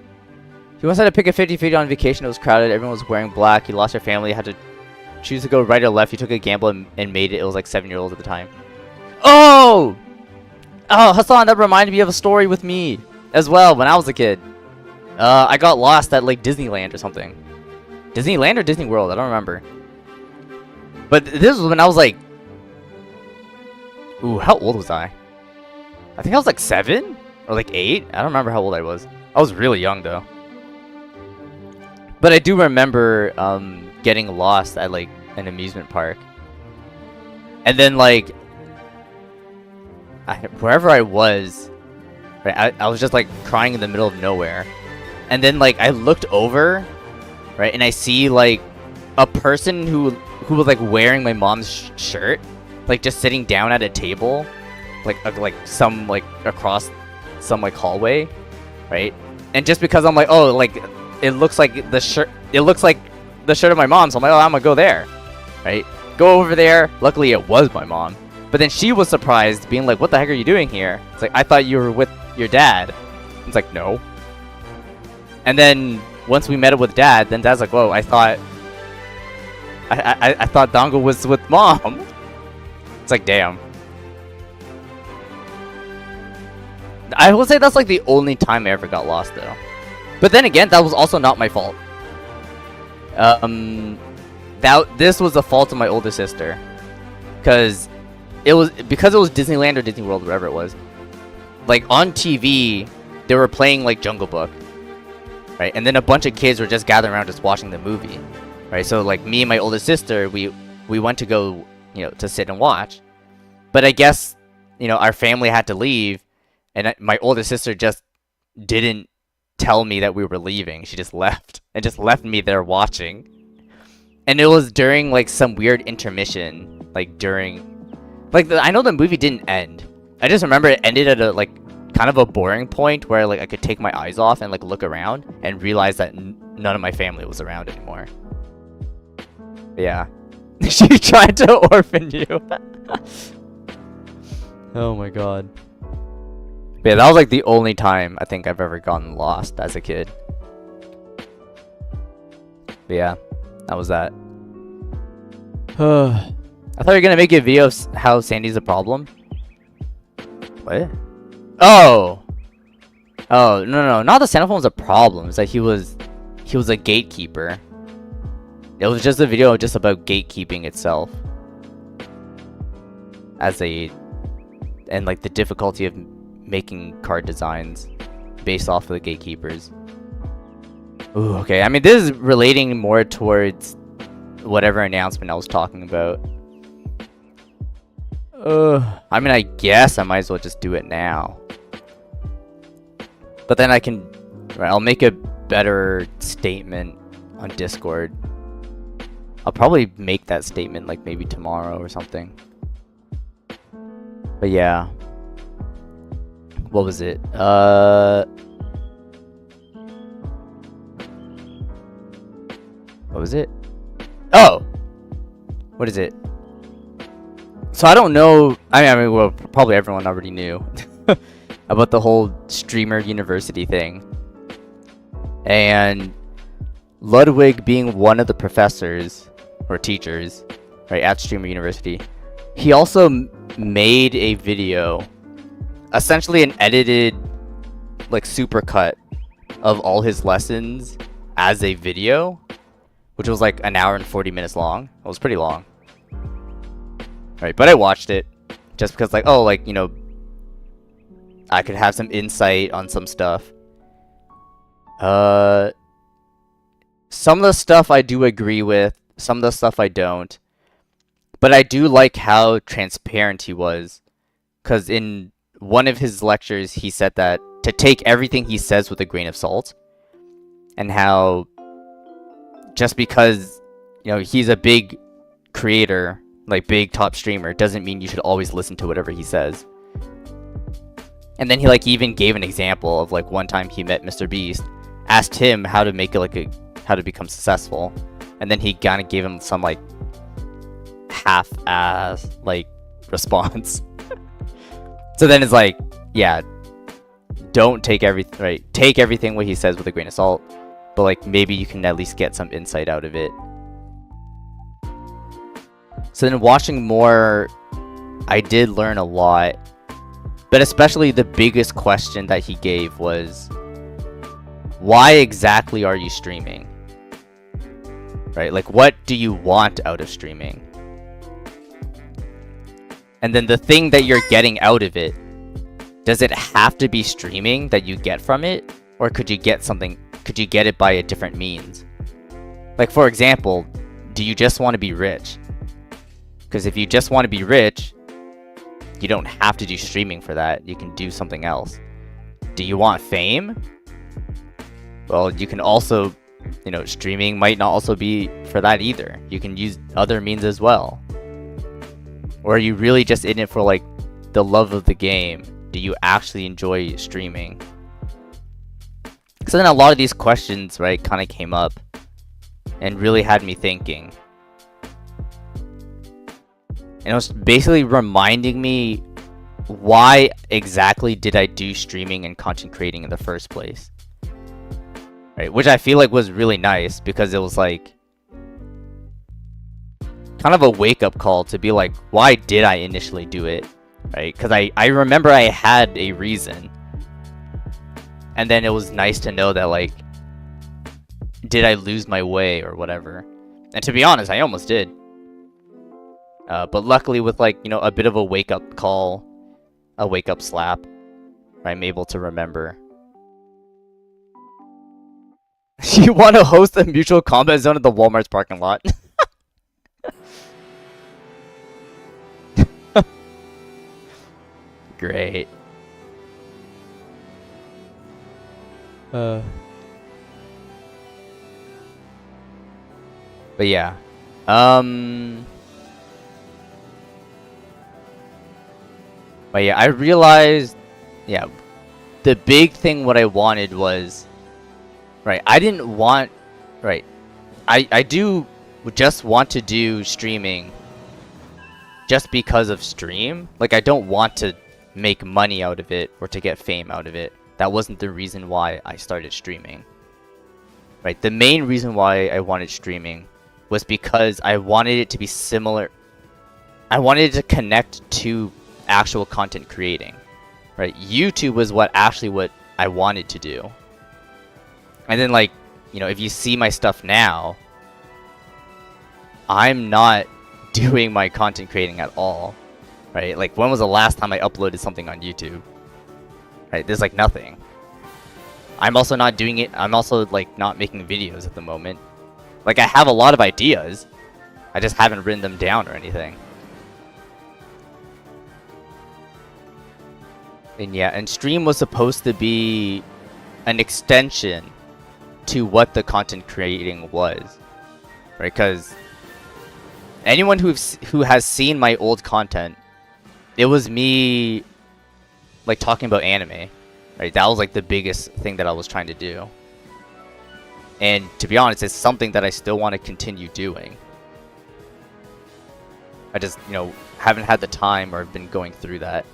S1: He once had to pick a 50-50 on vacation. It was crowded. Everyone was wearing black. He lost her family. Had to choose to go right or left. He took a gamble and made it. It was like 7-year-olds at the time. Oh! Oh, Hassan, that reminded me of a story with me. as well when I was a kid. I got lost at like Disneyland or something. Disneyland or Disney World, I don't remember. But this was when I was like, ooh, how old was I? I think I was like 7 or like 8. I don't remember how old I was. I was really young though. But I do remember getting lost at like an amusement park. And then like wherever I was, right, I was just like crying in the middle of nowhere. And then like I looked over, right, and I see like a person who was like wearing my mom's shirt, like just sitting down at a table, like some like across some like hallway, right? And just because I'm like, oh, like it looks like the shirt of my mom, so I'm like, oh, I'm gonna go there, right? Go over there. Luckily, it was my mom. But then she was surprised, being like, what the heck are you doing here? It's like, I thought you were with your dad. It's like, no. And then once we met up with dad, then dad's like, whoa, I thought Dango was with mom. It's like, damn. I will say that's like the only time I ever got lost though. But then again, that was also not my fault. This was the fault of my older sister. Because it was Disneyland or Disney World, wherever it was. Like on TV, they were playing like Jungle Book. Right? And then a bunch of kids were just gathering around just watching the movie. Right? So like me and my older sister, we went to go, to sit and watch. But I guess, our family had to leave. And my older sister just didn't tell me that we were leaving. She just left. And just left me there watching. And it was during, like, some weird intermission. Like, during... Like, I know the movie didn't end. I just remember it ended at a, like, kind of a boring point where, like, I could take my eyes off and, like, look around and realize that none of my family was around anymore. Yeah. She tried to orphan you. Oh my god. But yeah, that was like the only time I think I've ever gotten lost as a kid. But yeah, that was that. I thought you were gonna make a video of how Sandy's a problem. What? Oh, no, not the Santa phone was a problem. It's like he was a gatekeeper. It was just a video just about gatekeeping itself, and like the difficulty of making card designs based off of the gatekeepers. Ooh, okay. I mean, this is relating more towards whatever announcement I was talking about. I mean, I guess I might as well just do it now. But then I'll make a better statement on Discord. I'll probably make that statement like maybe tomorrow or something. But yeah. What was it? What was it? Oh! What is it? So I don't know. I mean, well, probably everyone already knew about the whole streamer university thing. And Ludwig being one of the professors or teachers, right, at Streamer University, he also made a video, essentially an edited, like, supercut of all his lessons as a video, which was like an hour and 40 minutes long. It was pretty long. Right, but I watched it just because, like, oh, like, I could have some insight on some stuff. Some of the stuff I do agree with, some of the stuff I don't. But I do like how transparent he was, because in one of his lectures, he said that to take everything he says with a grain of salt, and how just because, he's a big creator, like big top streamer, doesn't mean you should always listen to whatever he says. And then he even gave an example of like one time he met Mr. Beast, asked him how to make it how to become successful, and then he kind of gave him some like half-ass like response. So then it's like, yeah, don't take everything, right? Take everything what he says with a grain of salt, but like maybe you can at least get some insight out of it. So then watching more, I did learn a lot But especially the biggest question that he gave was, why exactly are you streaming? Right? Like, what do you want out of streaming? And then the thing that you're getting out of it, does it have to be streaming that you get from it? Or could you get it by a different means? Like, for example, do you just want to be rich? Because if you just want to be rich, you don't have to do streaming for that. You can do something else. Do you want fame? Well, you can also, streaming might not also be for that either. You can use other means as well. Or are you really just in it for, like, the love of the game? Do you actually enjoy streaming? So then a lot of these questions, right, kind of came up and really had me thinking. And it was basically reminding me, why exactly did I do streaming and content creating in the first place? Right, which I feel like was really nice, because it was like kind of a wake-up call to be like, why did I initially do it? Right, because I remember I had a reason. And then it was nice to know that, like, did I lose my way or whatever? And to be honest, I almost did. But luckily with, like, a bit of a wake-up call, a wake-up slap, I'm able to remember. You want to host a mutual combat zone at the Walmart's parking lot? Great. But yeah. But yeah, I realized, yeah, the big thing what I wanted was, right, I didn't want, right, I do just want to do streaming just because of stream. Like, I don't want to make money out of it or to get fame out of it. That wasn't the reason why I started streaming. Right, the main reason why I wanted streaming was because I wanted it to be similar. I wanted it to connect to actual content creating. Right, YouTube was what I wanted to do. And then, like, if you see my stuff now, I'm not doing my content creating at all. Right, like, when was the last time I uploaded something on YouTube? Right, there's like nothing. I'm also not doing it. I'm also, like, not making videos at the moment. Like, I have a lot of ideas. I just haven't written them down or anything. And yeah, and stream was supposed to be an extension to what the content creating was. Right, because anyone who has seen my old content, it was me, like, talking about anime. Right, that was, like, the biggest thing that I was trying to do. And to be honest, it's something that I still want to continue doing. I just, haven't had the time or been going through that.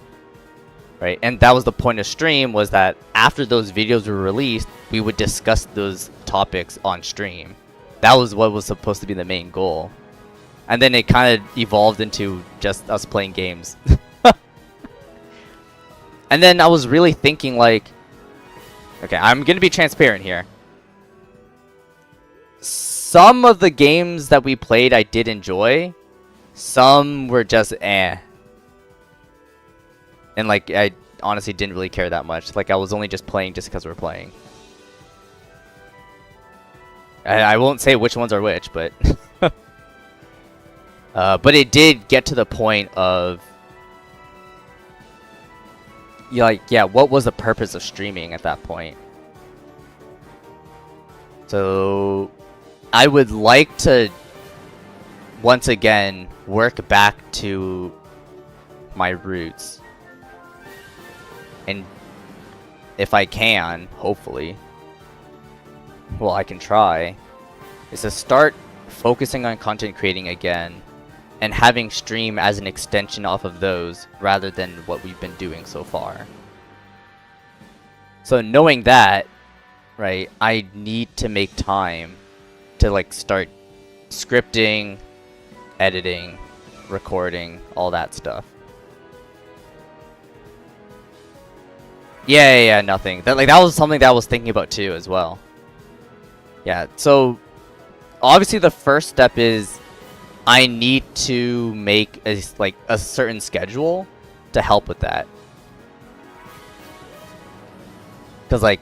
S1: Right, and that was the point of stream, was that after those videos were released, we would discuss those topics on stream. That was what was supposed to be the main goal. And then it kind of evolved into just us playing games. And then I was really thinking, like, okay, I'm going to be transparent here. Some of the games that we played I did enjoy. Some were just eh. And, like, I honestly didn't really care that much. Like, I was only just playing just because we're playing. I won't say which ones are which, but... but it did get to the point of... yeah, what was the purpose of streaming at that point? So... I would like to... once again, work back to my roots. And if I can, hopefully, well, I can try, is to start focusing on content creating again and having stream as an extension off of those rather than what we've been doing so far. So knowing that, right, I need to make time to, like, start scripting, editing, recording, all that stuff. Yeah, nothing. That was something that I was thinking about too as well. Yeah, so obviously the first step is I need to make a certain schedule to help with that. Cuz like,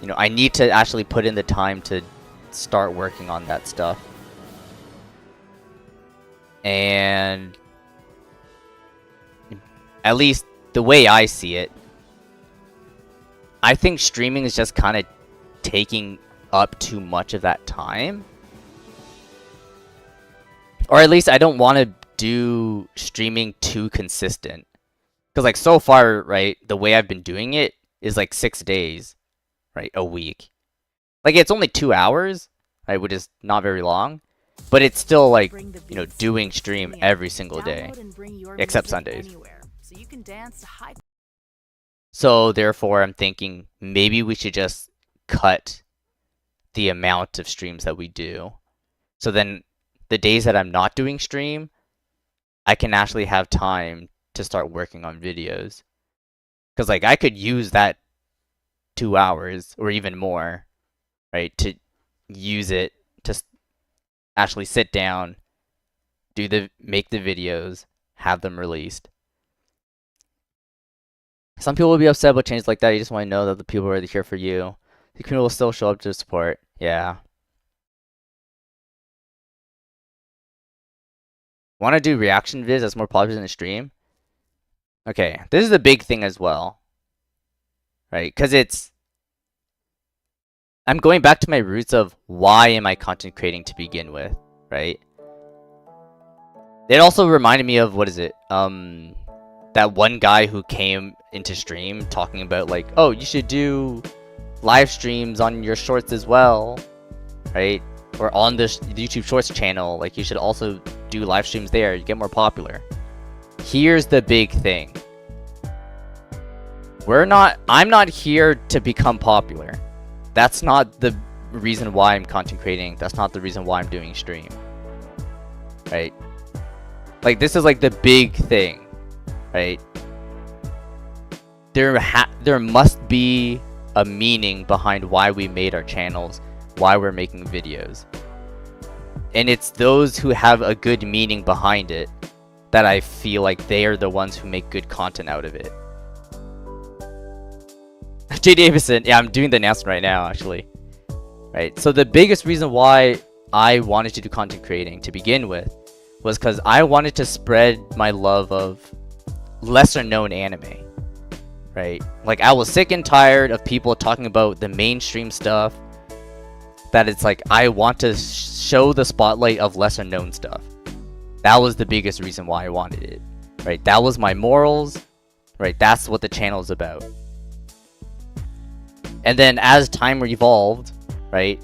S1: you know, I need to actually put in the time to start working on that stuff. And at least the way I see it, I think streaming is just kind of taking up too much of that time. Or at least I don't want to do streaming too consistent. Because like so far, right, the way I've been doing it is like 6 days, right, a week. Like it's only 2 hours, right, which is not very long. But it's still like, you know, doing stream every single day. Except Sundays. So therefore I'm thinking maybe we should just cut the amount of streams that we do. So then the days that I'm not doing stream, I can actually have time to start working on videos. Because like I could use that 2 hours or even more, right, to use it to actually sit down, make the videos, have them released. Some people will be upset about changes like that. You just want to know that the people are here for you. The community will still show up to support. Yeah. Want to do reaction vids that's more popular than the stream? Okay, this is a big thing as well. Right? Because I'm going back to my roots of why am I content creating to begin with, right? It also reminded me of, what is it? That one guy who came into stream talking about like, oh, you should do live streams on your shorts as well, right? Or on the YouTube Shorts channel, like you should also do live streams there, you get more popular. Here's the big thing. I'm not here to become popular. That's not the reason why I'm content creating. That's not the reason why I'm doing stream. Right? Like this is like the big thing, right? There must be a meaning behind why we made our channels, why we're making videos. And it's those who have a good meaning behind it that I feel like they are the ones who make good content out of it. Jay Davison, yeah, I'm doing the announcement right now, actually. Right, so the biggest reason why I wanted to do content creating to begin with was because I wanted to spread my love of lesser known anime. Right, like I was sick and tired of people talking about the mainstream stuff. That it's like I want to show the spotlight of lesser known stuff. That was the biggest reason why I wanted it. Right, that was my morals. Right, that's what the channel is about. And then as time evolved, right,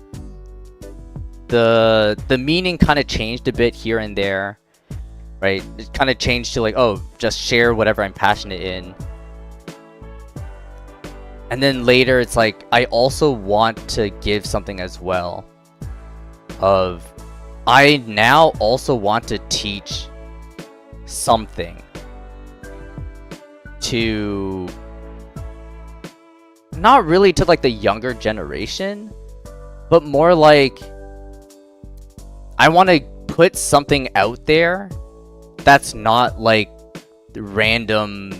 S1: the meaning kind of changed a bit here and there, right? It kind of changed to like, oh, just share whatever I'm passionate in. And then later it's like, I also want to give something as well. I now also want to teach something to, not really to like the younger generation, but more like I want to put something out there that's not like random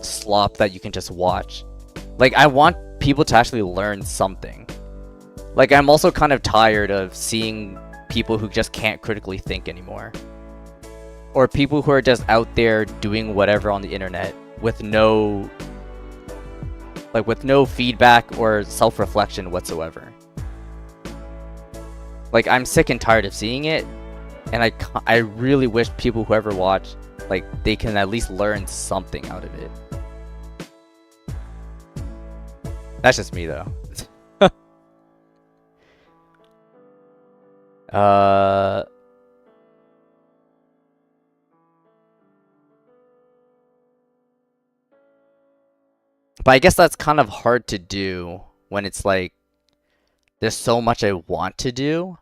S1: slop that you can just watch. Like I want people to actually learn something. Like I'm also kind of tired of seeing people who just can't critically think anymore. Or people who are just out there doing whatever on the internet with no feedback or self-reflection whatsoever. Like I'm sick and tired of seeing it, and I really wish people who ever watch, like they can at least learn something out of it. That's just me though. But I guess that's kind of hard to do when it's like there's so much I want to do.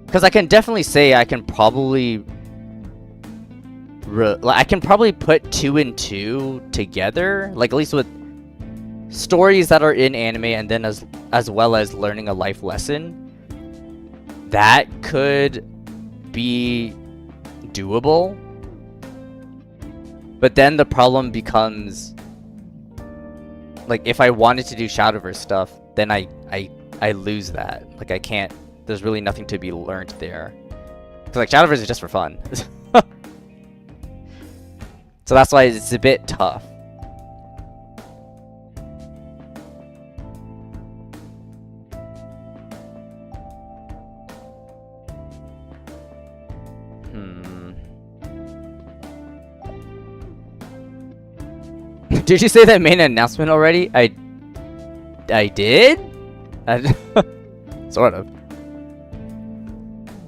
S1: Because I can definitely say I can probably I can probably put 2 and 2 together, like at least with stories that are in anime, and then as well as learning a life lesson. That could be doable. But then the problem becomes, like, if I wanted to do Shadowverse stuff, then I lose that. Like, I can't. There's really nothing to be learned there. Cause like Shadowverse is just for fun. So that's why it's a bit tough. Did you say that main announcement already? I did? Sort of.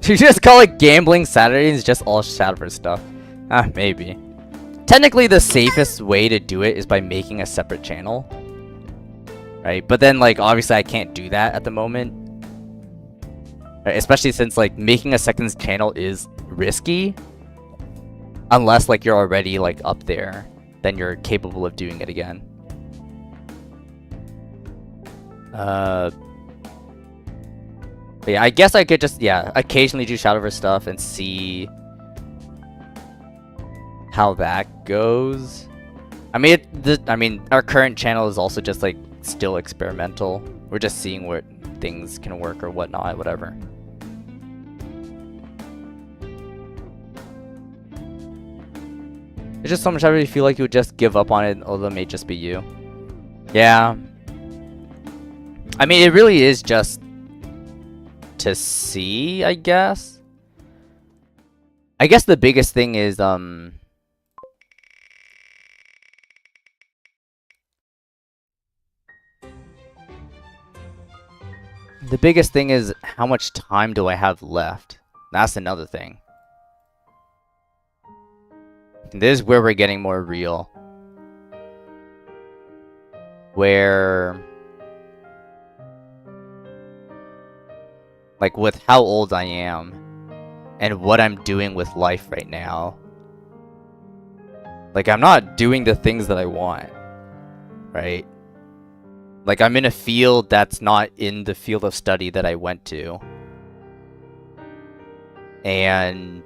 S1: Did you just call it Gambling Saturdays, just all Shadowverse stuff? Maybe. Technically, the safest way to do it is by making a separate channel. Right? But then, like, obviously I can't do that at the moment. Right? Especially since, like, making a second channel is risky. Unless, like, you're already, like, up there. Then you're capable of doing it again. But yeah, I guess I could just, occasionally do Shadowverse stuff and see how that goes. I mean, our current channel is also just like still experimental. We're just seeing what things can work or whatnot, whatever. It's just so much I really feel like you would just give up on it, although it may just be you. Yeah. I mean, it really is just to see, I guess. I guess the biggest thing is, the biggest thing is how much time do I have left? That's another thing. This is where we're getting more real. Where, like, with how old I am and what I'm doing with life right now, like, I'm not doing the things that I want, right? Like, I'm in a field that's not in the field of study that I went to. And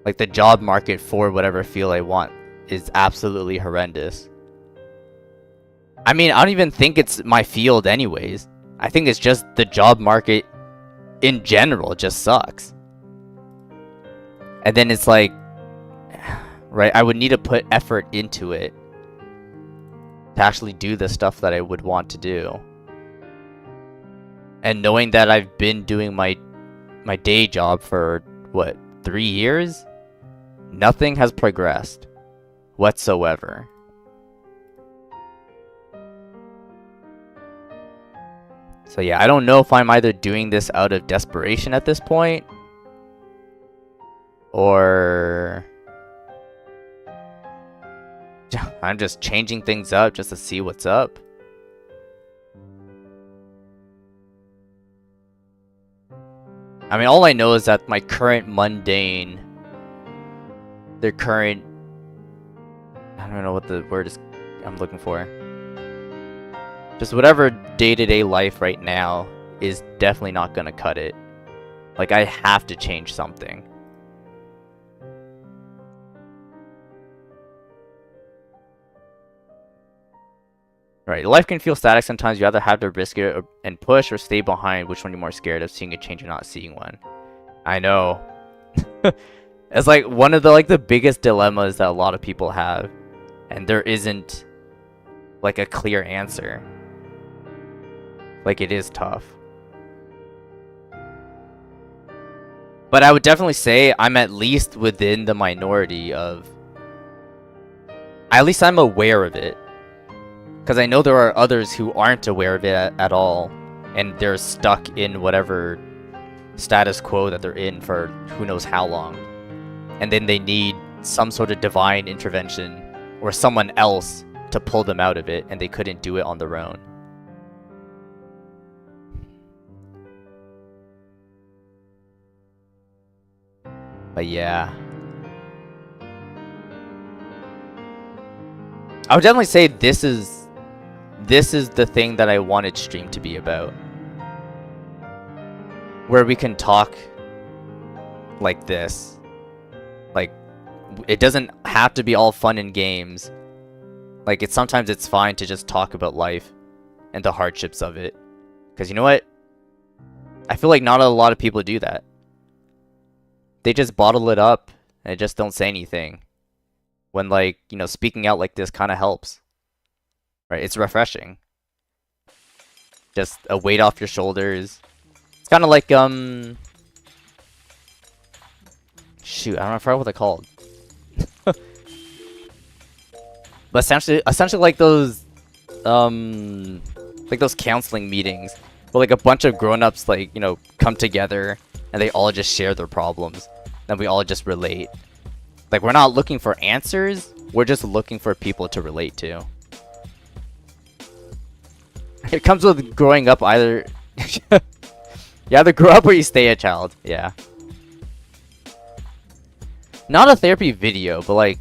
S1: like, the job market for whatever field I want is absolutely horrendous. I mean, I don't even think it's my field anyways. I think it's just the job market in general just sucks. And then it's like, right, I would need to put effort into it to actually do the stuff that I would want to do. And knowing that I've been doing my day job for, what, 3 years? Nothing has progressed whatsoever. So yeah, I don't know if I'm either doing this out of desperation at this point, or I'm just changing things up just to see what's up. I mean, all I know is that my current mundane, I don't know what the word is I'm looking for. Just whatever day-to-day life right now is definitely not gonna cut it. Like, I have to change something. Right, life can feel static sometimes. You either have to risk it and push or stay behind. Which one you're more scared of, seeing a change or not seeing one? I know. It's like one of the biggest dilemmas that a lot of people have, and there isn't like a clear answer. Like, it is tough. But I would definitely say I'm at least within the minority of, at least I'm aware of it. Because I know there are others who aren't aware of it at all, and they're stuck in whatever status quo that they're in for who knows how long. And then they need some sort of divine intervention or someone else to pull them out of it, and they couldn't do it on their own. But yeah. I would definitely say this is the thing that I wanted stream to be about, where we can talk like this. Like, it doesn't have to be all fun and games. Like, sometimes it's fine to just talk about life and the hardships of it. Because you know what? I feel like not a lot of people do that. They just bottle it up and just don't say anything. When, like, you know, speaking out like this kind of helps. Right? It's refreshing. Just a weight off your shoulders. It's kind of like, shoot, I don't know, I forgot what they're called. But essentially like those counseling meetings where like a bunch of grown-ups, like, you know, come together and they all just share their problems and we all just relate. Like, we're not looking for answers, we're just looking for people to relate to. It comes with growing up. Either you either grow up or you stay a child. Yeah. Not a therapy video, but like,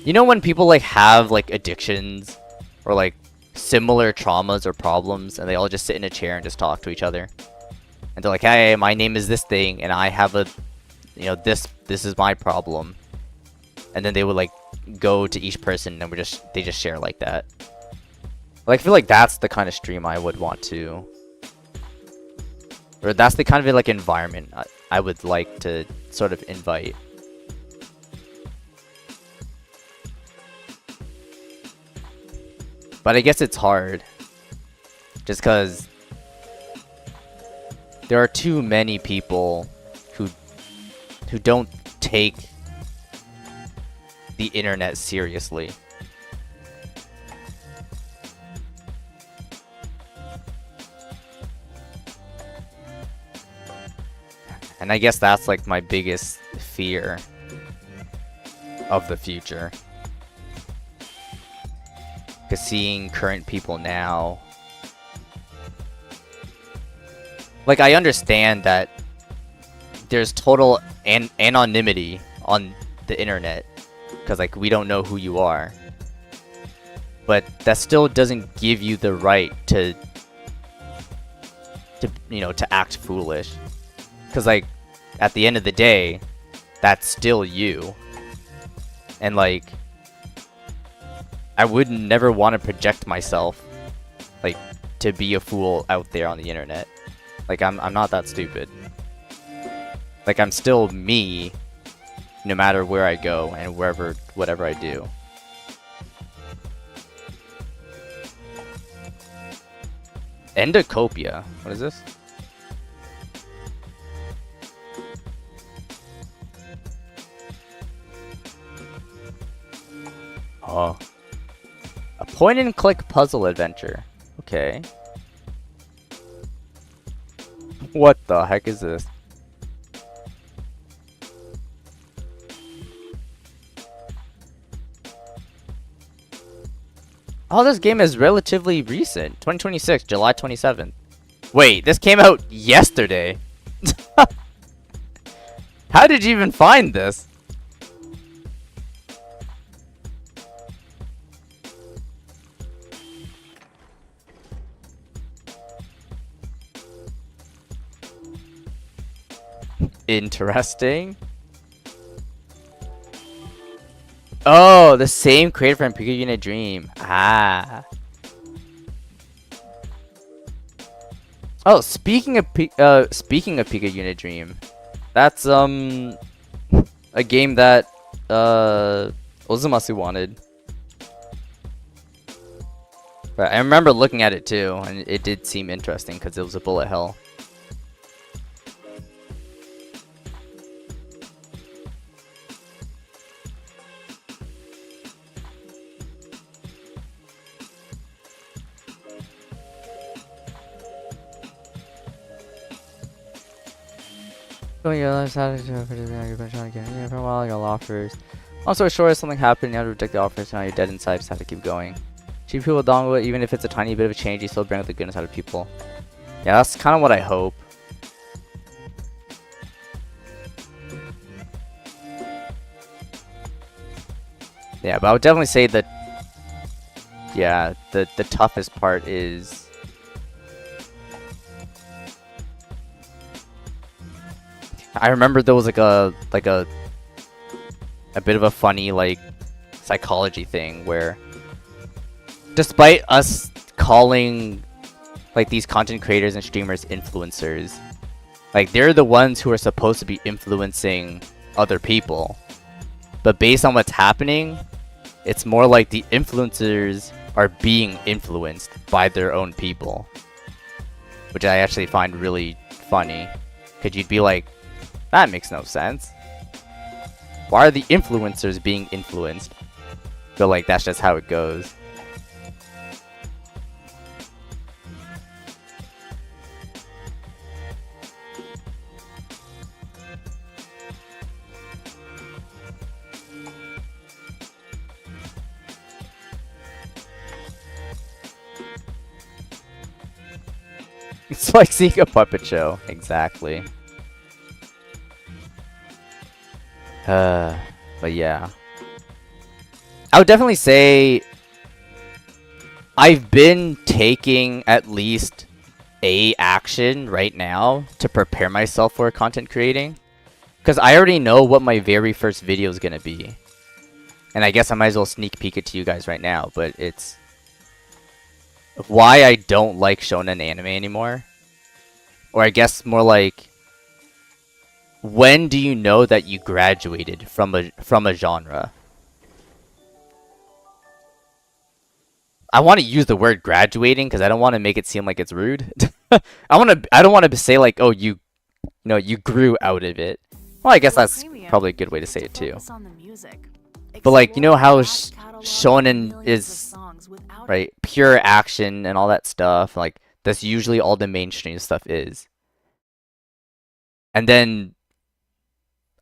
S1: you know when people like have like addictions or like similar traumas or problems and they all just sit in a chair and just talk to each other. And they're like, hey, my name is this thing and I have a, you know, this is my problem. And then they would like go to each person and they just share like that. Like, I feel like that's the kind of stream I would want to, or that's the kind of like environment I would like to sort of invite. But I guess it's hard. Just because there are too many people who don't take the internet seriously. And I guess that's like my biggest fear of the future. Because seeing current people now, like, I understand that there's total anonymity on the internet because like we don't know who you are, but that still doesn't give you the right to you know, to act foolish, because like at the end of the day that's still you. And like, I would never want to project myself like to be a fool out there on the internet. Like, I'm not that stupid. Like, I'm still me no matter where I go and whatever I do. Endocopia. What is this? Oh. A point-and-click puzzle adventure. Okay. What the heck is this? Oh, this game is relatively recent. 2026, July 27th. Wait, this came out yesterday. How did you even find this? Interesting. Oh, the same creator from Pika Unit Dream. Ah. Oh, speaking of Pika Unit Dream, that's a game that Ozumasu wanted. But I remember looking at it too, and it did seem interesting because it was a bullet hell. Going your other side of you've been trying to get in for a while, I got offers. Also, short, something happened, you have to reject the offers, so now you're dead inside, just have to keep going. Treat people with dango, even if it's a tiny bit of a change, you still bring out the goodness out of people. Yeah, that's kind of what I hope. Yeah, but I would definitely say that yeah, the toughest part is I remember there was like a bit of a funny like psychology thing where despite us calling like these content creators and streamers influencers, like they're the ones who are supposed to be influencing other people. But based on what's happening, it's more like the influencers are being influenced by their own people. Which I actually find really funny. Because you'd be like, that makes no sense. Why are the influencers being influenced? But like, that's just how it goes. It's like seeing a puppet show. Exactly. But yeah. I would definitely say I've been taking at least a action right now to prepare myself for content creating. Because I already know what my very first video is going to be. And I guess I might as well sneak peek it to you guys right now. But it's why I don't like shonen anime anymore. Or I guess more like, when do you know that you graduated from a genre? I want to use the word graduating because I don't want to make it seem like it's rude. I don't want to say like, oh, you grew out of it. Well, I guess that's probably a good way to say it too. But like, you know how shonen is, right, pure action and all that stuff. Like that's usually all the mainstream stuff is. And then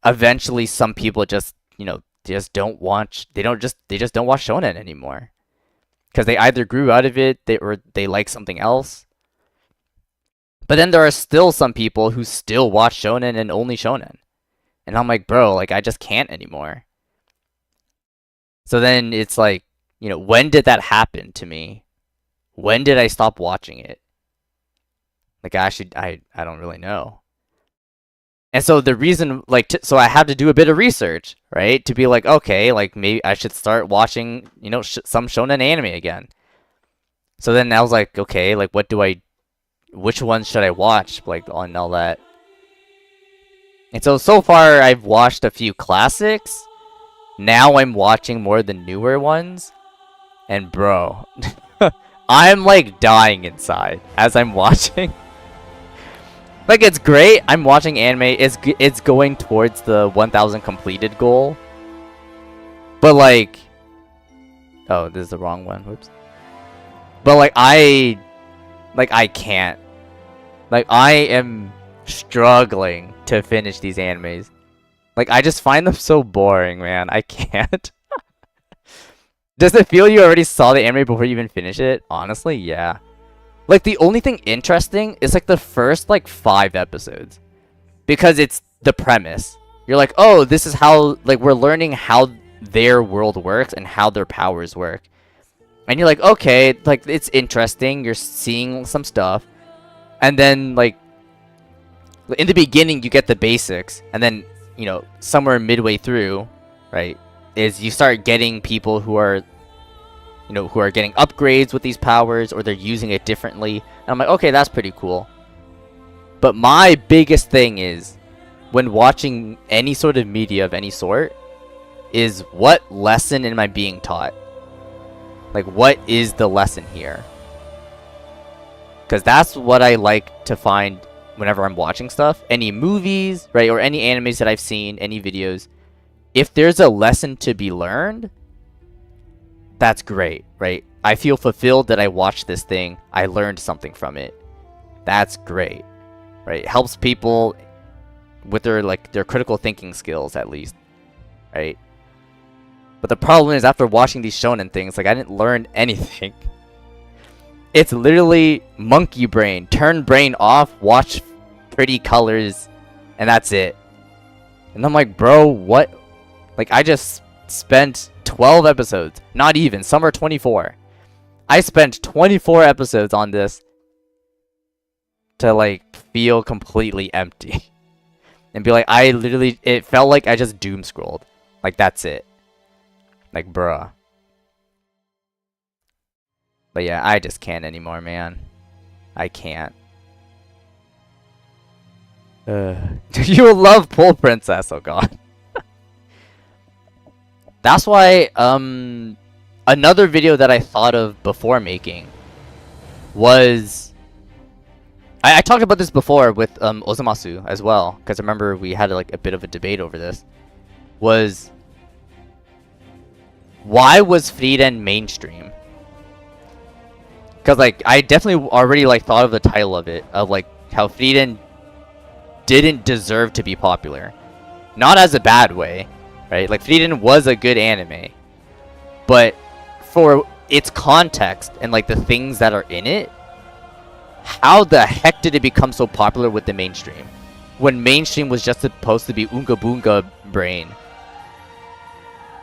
S1: eventually some people just, they just don't watch shonen anymore. Because they either grew out of it, or they like something else. But then there are still some people who still watch shonen and only shonen. And I'm like, bro, like I just can't anymore. So then it's like, when did that happen to me? When did I stop watching it? Like I don't really know. And so the reason, like, so I had to do a bit of research, right? To be like, okay, like, maybe I should start watching, some shonen anime again. So then I was like, okay, like, which ones should I watch, like, on all that? And so far, I've watched a few classics. Now I'm watching more of the newer ones. And bro, I'm, like, dying inside as I'm watching. Like, it's great. I'm watching anime. It's going towards the 1,000 completed goal. But, like... Oh, this is the wrong one. Whoops. But, like, I can't. Like, I am struggling to finish these animes. Like, I just find them so boring, man. I can't. Does it feel you already saw the anime before you even finish it? Honestly, yeah. Like, the only thing interesting is, like, the first, like, 5 episodes. Because it's the premise. You're like, oh, this is how, like, we're learning how their world works and how their powers work. And you're like, okay, like, it's interesting. You're seeing some stuff. And then, like, in the beginning, you get the basics. And then, somewhere midway through, right, is you start getting people who are... who are getting upgrades with these powers, or they're using it differently. And I'm like, okay, that's pretty cool. But my biggest thing is, when watching any sort of media of any sort, is what lesson am I being taught? Like, what is the lesson here? Because that's what I like to find whenever I'm watching stuff. Any movies, right, or any animes that I've seen, any videos. If there's a lesson to be learned, that's great, right? I feel fulfilled that I watched this thing. I learned something from it. That's great, right? It helps people with their critical thinking skills, at least, right? But the problem is, after watching these shonen things, like, I didn't learn anything. It's literally monkey brain. Turn brain off, watch pretty colors, and that's it. And I'm like, bro, what? Like, I just spent 12 episodes, not even, some are 24, I spent 24 episodes on this to like feel completely empty and be like, it felt like I just doom scrolled. Like that's it. Like bruh. But yeah, I just can't anymore, man. I can't. You will love Pole Princess, oh god. That's why, another video that I thought of before making was... I talked about this before with Ozumasu as well, because I remember we had like a bit of a debate over this. Was... Why was Frieren mainstream? Because like, I definitely already like thought of the title of it, of like how Frieren didn't deserve to be popular. Not as a bad way, right? Like Frieren was a good anime, but for its context and like the things that are in it, how the heck did it become so popular with the mainstream when mainstream was just supposed to be Oonga Boonga Brain,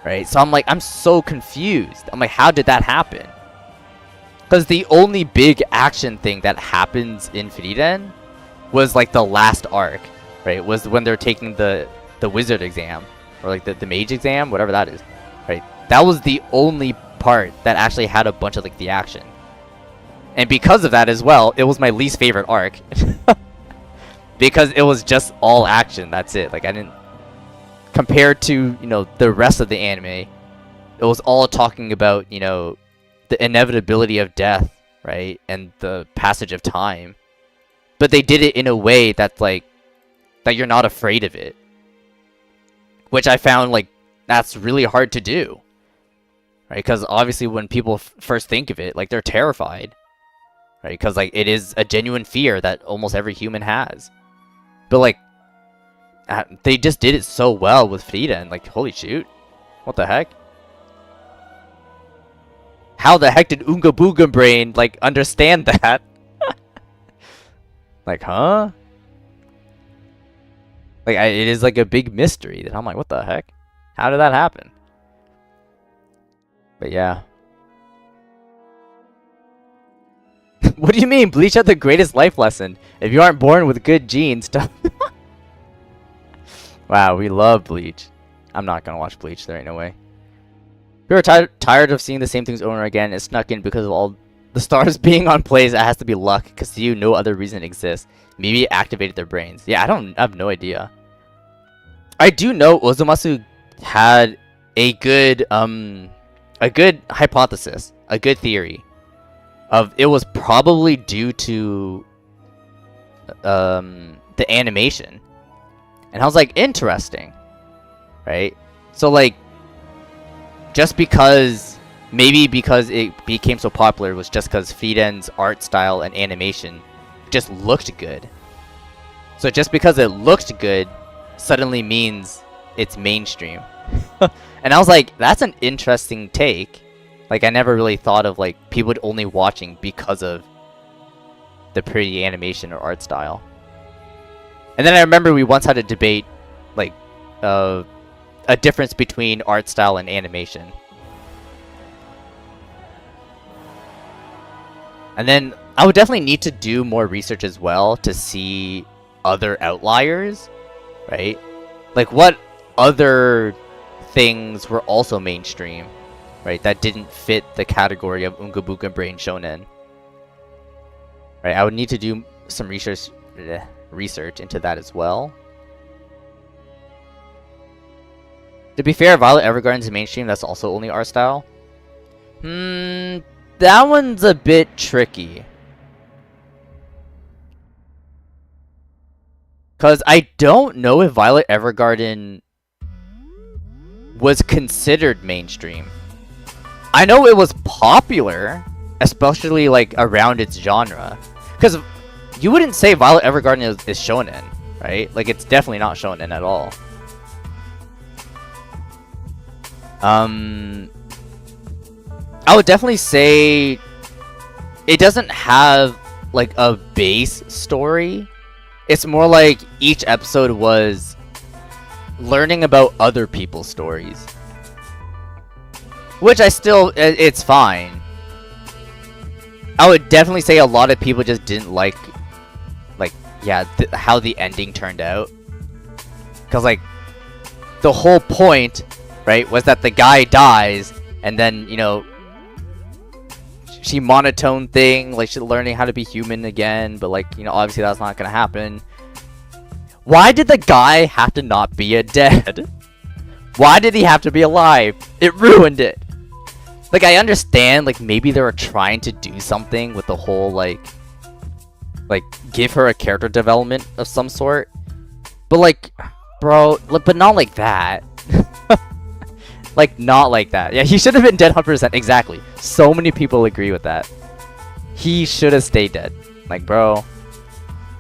S1: right? So I'm so confused. I'm like, how did that happen? Because the only big action thing that happens in Frieren was like the last arc, right? Was when they're taking the wizard exam, or like the mage exam, whatever that is, right? That was the only part that actually had a bunch of like the action. And because of that as well, it was my least favorite arc. Because it was just all action, that's it. Like I didn't, compared to, you know, the rest of the anime, it was all talking about, you know, the inevitability of death, right? And the passage of time. But they did it in a way that's like, that you're not afraid of it. Which I found like, that's really hard to do. Right? Because obviously when people first think of it, like they're terrified. Right? Because like, it is a genuine fear that almost every human has. But like, they just did it so well with Frieren. Like, holy shoot. What the heck? How the heck did Oonga Boonga Brain like understand that? Like, huh? Like, it is like a big mystery that I'm like, what the heck? How did that happen? But yeah. What do you mean? Bleach had the greatest life lesson. If you aren't born with good genes, wow, we love Bleach. I'm not gonna watch Bleach. There ain't no way. We were tired of seeing the same things over again. It snuck in because of all the stars being on plays. It has to be luck, because to you, no other reason exists. Maybe it activated their brains. Yeah, I have no idea. I do know Ozumasu had a good hypothesis, a good theory, of it was probably due to the animation. And I was like, interesting, right? So like, just because, maybe because it became so popular was just because Frieren's art style and animation just looked good. So just because it looked good suddenly means it's mainstream. And I was like, that's an interesting take. Like, I never really thought of like people only watching because of the pretty animation or art style. And then I remember we once had a debate, like, a difference between art style and animation. And then I would definitely need to do more research as well to see other outliers, right? Like, what other things were also mainstream, right, that didn't fit the category of Oonga Boonga Brain Shonen. Right, I would need to do some research into that as well. To be fair, Violet Evergarden's mainstream, that's also only art style. That one's a bit tricky. Because I don't know if Violet Evergarden was considered mainstream. I know it was popular, especially like around its genre. Because you wouldn't say Violet Evergarden is shonen, right? Like, it's definitely not shonen at all. I would definitely say it doesn't have like a base story. It's more like each episode was learning about other people's stories. Which it's fine. I would definitely say a lot of people just didn't like yeah, how the ending turned out. Because like the whole point, right, was that the guy dies and then, you know, she monotone thing, like she's learning how to be human again, but like, you know, obviously that's not gonna happen. Why did the guy have to not be a dead? Why did he have to be alive? It ruined it. Like, I understand, like, maybe they were trying to do something with the whole, like, give her a character development of some sort. But, like, bro, but not like that. Like, not like that. Yeah, he should have been dead 100%. Exactly. So many people agree with that. He should have stayed dead. Like, bro.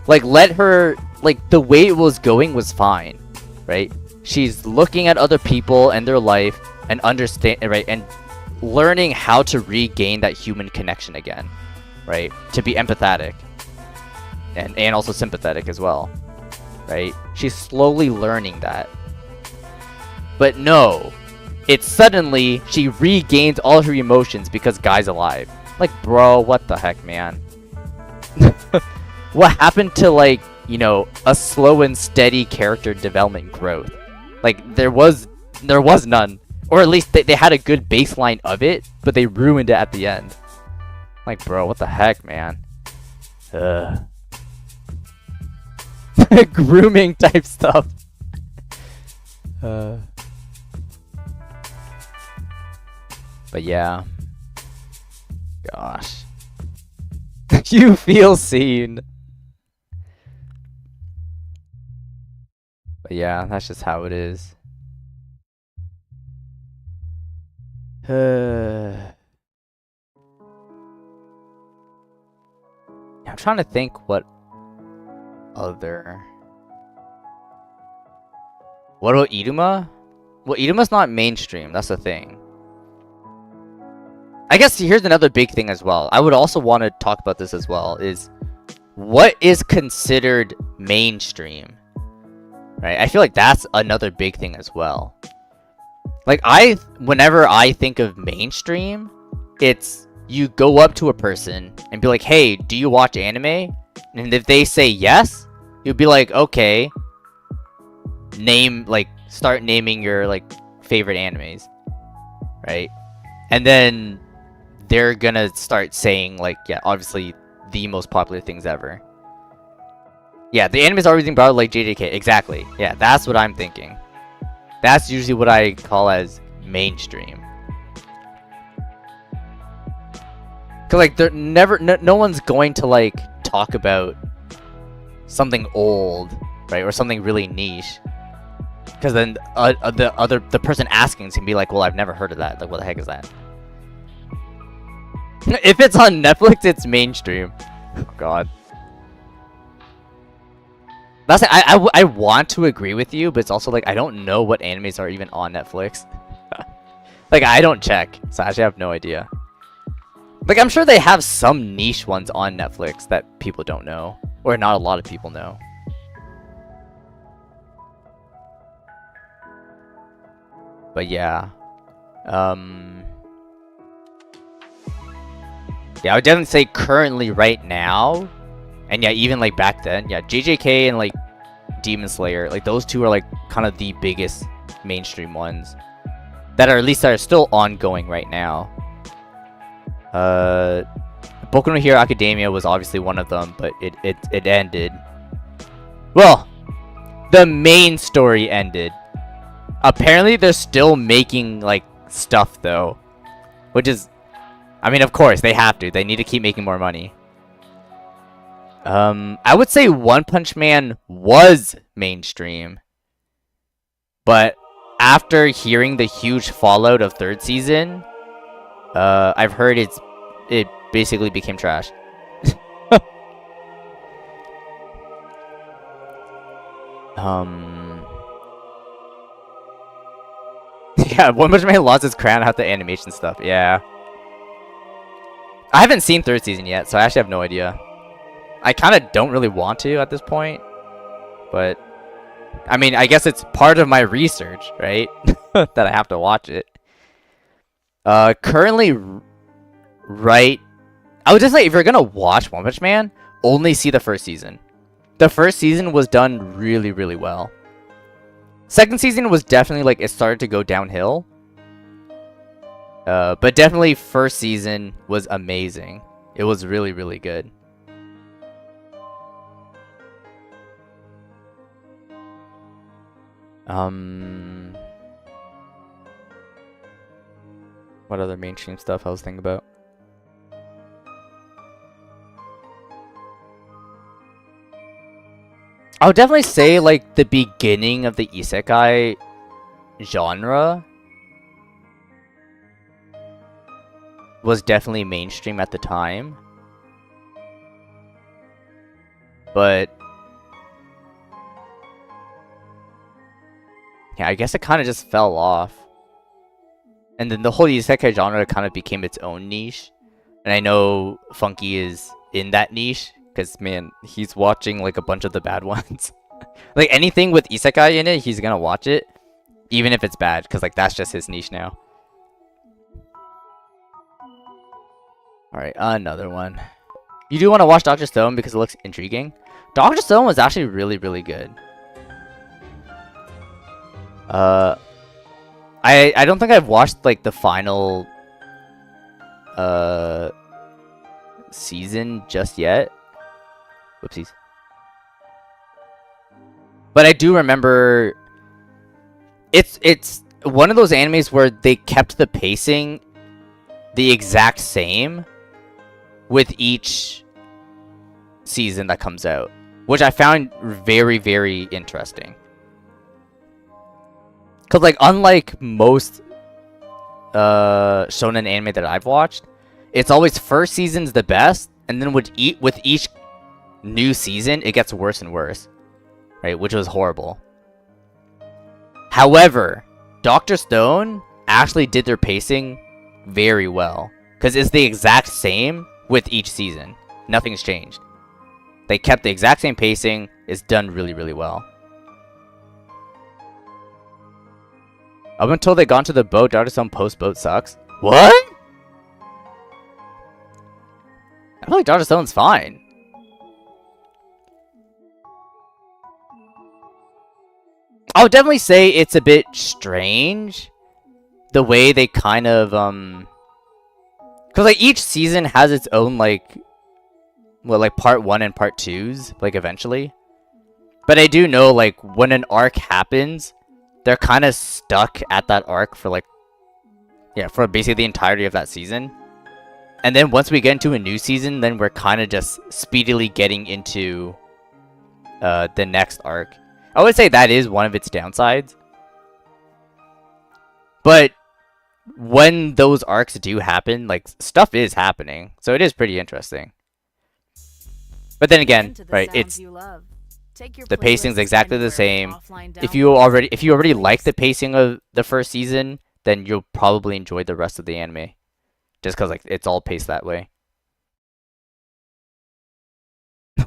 S1: Like, let her... Like, the way it was going was fine. Right? She's looking at other people and their life and understand... Right? And learning how to regain that human connection again. Right? To be empathetic. And also sympathetic as well. Right? She's slowly learning that. But no. It's suddenly she regains all her emotions because Guy's alive. Like, bro, what the heck, man? What happened to, like, you know, a slow and steady character development growth? Like, there was none. Or at least they had a good baseline of it, but they ruined it at the end. Like, bro, what the heck, man? Grooming type stuff. But yeah. Gosh. You feel seen. But yeah, that's just how it is. I'm trying to think what other... What about Iruma? Well, Iruma's not mainstream, that's the thing. I guess here's another big thing as well. I would also want to talk about this as well, is what is considered mainstream? Right? I feel like that's another big thing as well. Like, whenever I think of mainstream, it's you go up to a person and be like, hey, do you watch anime? And if they say yes, you'll be like, okay, start naming your, like, favorite animes. Right? And then they're gonna start saying, like, yeah, obviously the most popular things ever. Yeah, the anime's always being brought like JJK. Exactly. Yeah, that's what I'm thinking. That's usually what I call as mainstream. Cause like they're never no one's going to like talk about something old, right, or something really niche. Cause then the person asking is gonna be like, well, I've never heard of that. Like, what the heck is that? If it's on Netflix, it's mainstream. Oh god. That's I want to agree with you, but it's also like I don't know what animes are even on Netflix. Like, I don't check, so I actually have no idea. Like, I'm sure they have some niche ones on Netflix that people don't know, or not a lot of people know. But yeah, yeah, I would definitely say currently right now, and yeah, even like back then, yeah, JJK and like Demon Slayer, like those two are like kind of the biggest mainstream ones that are that are still ongoing right now. Boku no Hero Academia was obviously one of them, but it ended. Well, the main story ended. Apparently, they're still making like stuff though, which is, I mean, of course they have to. They need to keep making more money. I would say One Punch Man was mainstream, but after hearing the huge fallout of third season, I've heard it basically became trash. Yeah, One Punch Man lost his crown at the animation stuff. Yeah, I haven't seen third season yet, so I actually have no idea. I kind of don't really want to at this point, but I mean, I guess it's part of my research, right? That I have to watch it. Currently, right, I would just say if you're gonna watch One Punch Man, only see the first season. The first season was done really, really well. Second season was definitely like it started to go downhill. But definitely first season was amazing. It was really, really good. What other mainstream stuff I was thinking about? I would definitely say like the beginning of the isekai genre was definitely mainstream at the time. But yeah, I guess it kind of just fell off. And then the whole isekai genre kind of became its own niche. And I know Funky is in that niche. Because, man, he's watching, like, a bunch of the bad ones. Like, anything with isekai in it, he's gonna watch it. Even if it's bad. Because, like, that's just his niche now. Alright, another one. You do want to watch Dr. Stone because it looks intriguing. Dr. Stone was actually really, really good. I don't think I've watched, like, the final season just yet. Whoopsies. But I do remember it's one of those animes where they kept the pacing the exact same with each season that comes out, which I found very, very interesting. Cause like unlike most shonen anime that I've watched, it's always first season's the best, and then with each new season it gets worse and worse, right? Which was horrible. However, Dr. Stone actually did their pacing very well, because it's the exact same with each season. Nothing's changed. They kept the exact same pacing. It's done really, really well. Up until they got to the boat, Dr. Stone post-boat sucks. What? I feel like Dr. Stone's fine. I would definitely say it's a bit strange the way they kind of because like each season has its own like part 1 and part 2s like eventually. But I do know like when an arc happens, they're kind of stuck at that arc for like for basically the entirety of that season. And then once we get into a new season, then we're kind of just speedily getting into the next arc. I would say that is one of its downsides. But when those arcs do happen, like, stuff is happening. So it is pretty interesting. But then again, right, it's the pacing's exactly the same. If you already like the pacing of the first season, then you'll probably enjoy the rest of the anime. Just because like it's all paced that way.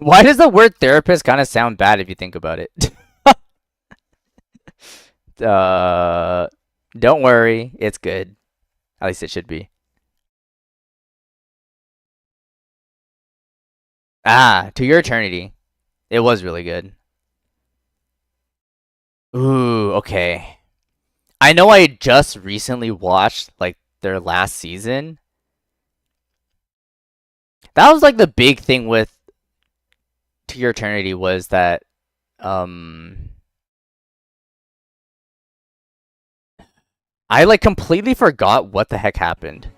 S1: Why does the word therapist kind of sound bad if you think about it? Don't worry, it's good. At least it should be. Ah, To Your Eternity. It was really good. Ooh, okay. I know I just recently watched like their last season. That was like the big thing with To Your Eternity was that I like completely forgot what the heck happened.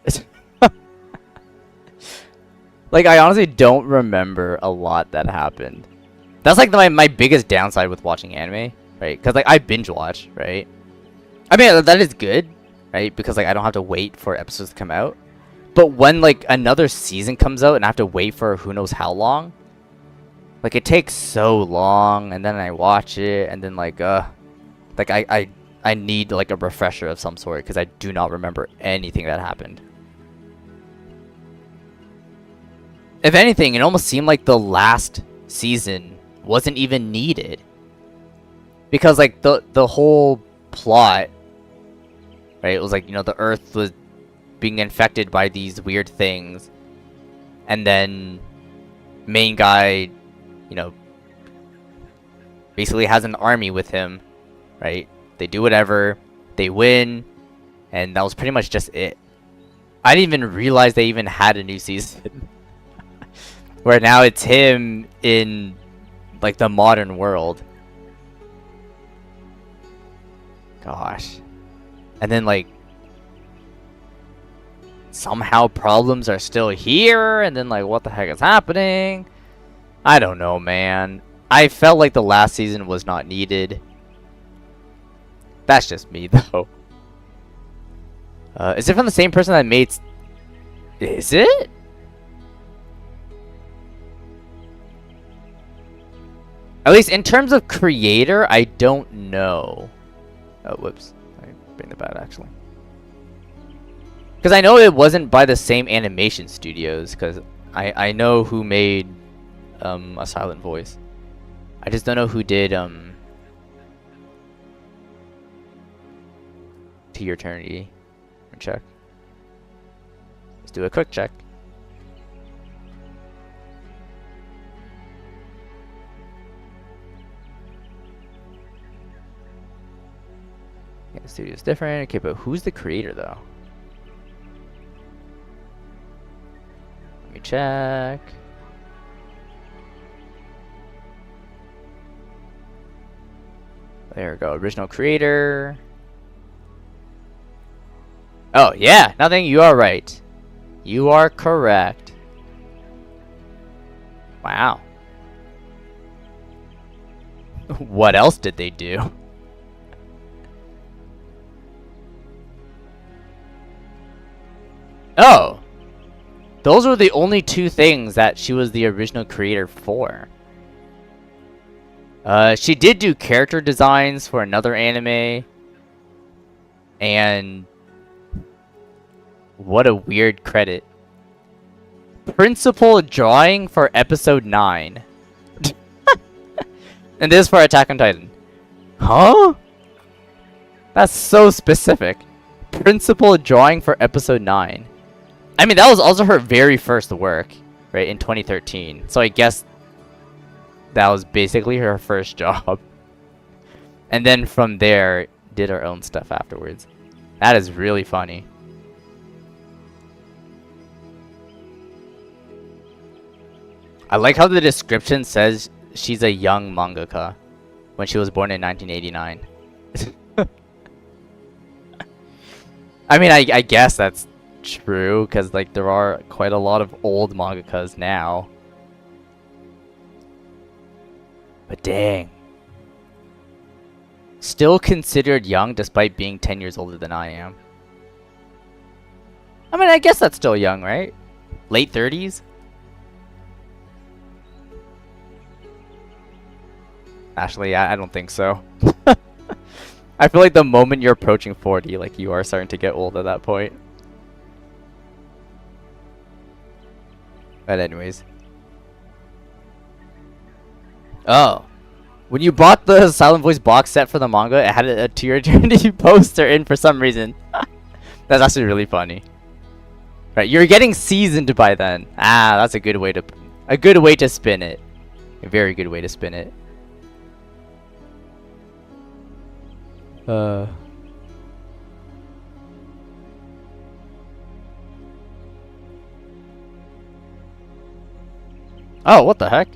S1: Like I honestly don't remember a lot that happened. That's like my biggest downside with watching anime, right? Because like I binge watch, right? I mean that is good, right? Because like I don't have to wait for episodes to come out. But when like another season comes out and I have to wait for who knows how long, like it takes so long, and then I watch it, and then like I need like a refresher of some sort because I do not remember anything that happened. If anything, it almost seemed like the last season wasn't even needed. Because like the whole plot, right? It was like, you know, the Earth was being infected by these weird things. and then main guy, you know, basically has an army with him, right? They do whatever, they win, and that was pretty much just it. I didn't even realize they even had a new season. Where now it's him in, like, the modern world. Gosh. And then, like, somehow problems are still here, and then, like, what the heck is happening? I don't know, man. I felt like the last season was not needed. That's just me, though. Is it from the same person that made... Is it? At least in terms of creator, I don't know. Oh, whoops. Let me bring that back, actually. Because I know it wasn't by the same animation studios, because I know who made a silent voice. I just don't know who did To Your Eternity. Check. Let's do a quick check. Yeah, the studio's different. Okay, but who's the creator though? Let me check. There we go. Original creator. Oh, yeah. Nothing. You are right. You are correct. Wow. What else did they do? Oh. Those were the only two things that she was the original creator for. She did do character designs for another anime. And... what a weird credit. Principal drawing for episode 9. And this is for Attack on Titan. Huh? That's so specific. Principal drawing for episode 9. I mean, that was also her very first work, right, in 2013. So I guess that was basically her first job. And then from there, did her own stuff afterwards. That is really funny. I like how the description says she's a young mangaka when she was born in 1989. I mean, I guess that's true, because like there are quite a lot of old mangakas now. But dang. Still considered young despite being 10 years older than I am. I mean, I guess that's still young, right? Late 30s? Actually, I don't think so. I feel like the moment you're approaching 40, like you are starting to get old at that point. But anyways. Oh. When you bought the Silent Voice box set for the manga, it had a To Your Eternity poster in for some reason. That's actually really funny. Right, you're getting seasoned by then. Ah, that's a good way to spin it. A very good way to spin it. Oh, what the heck?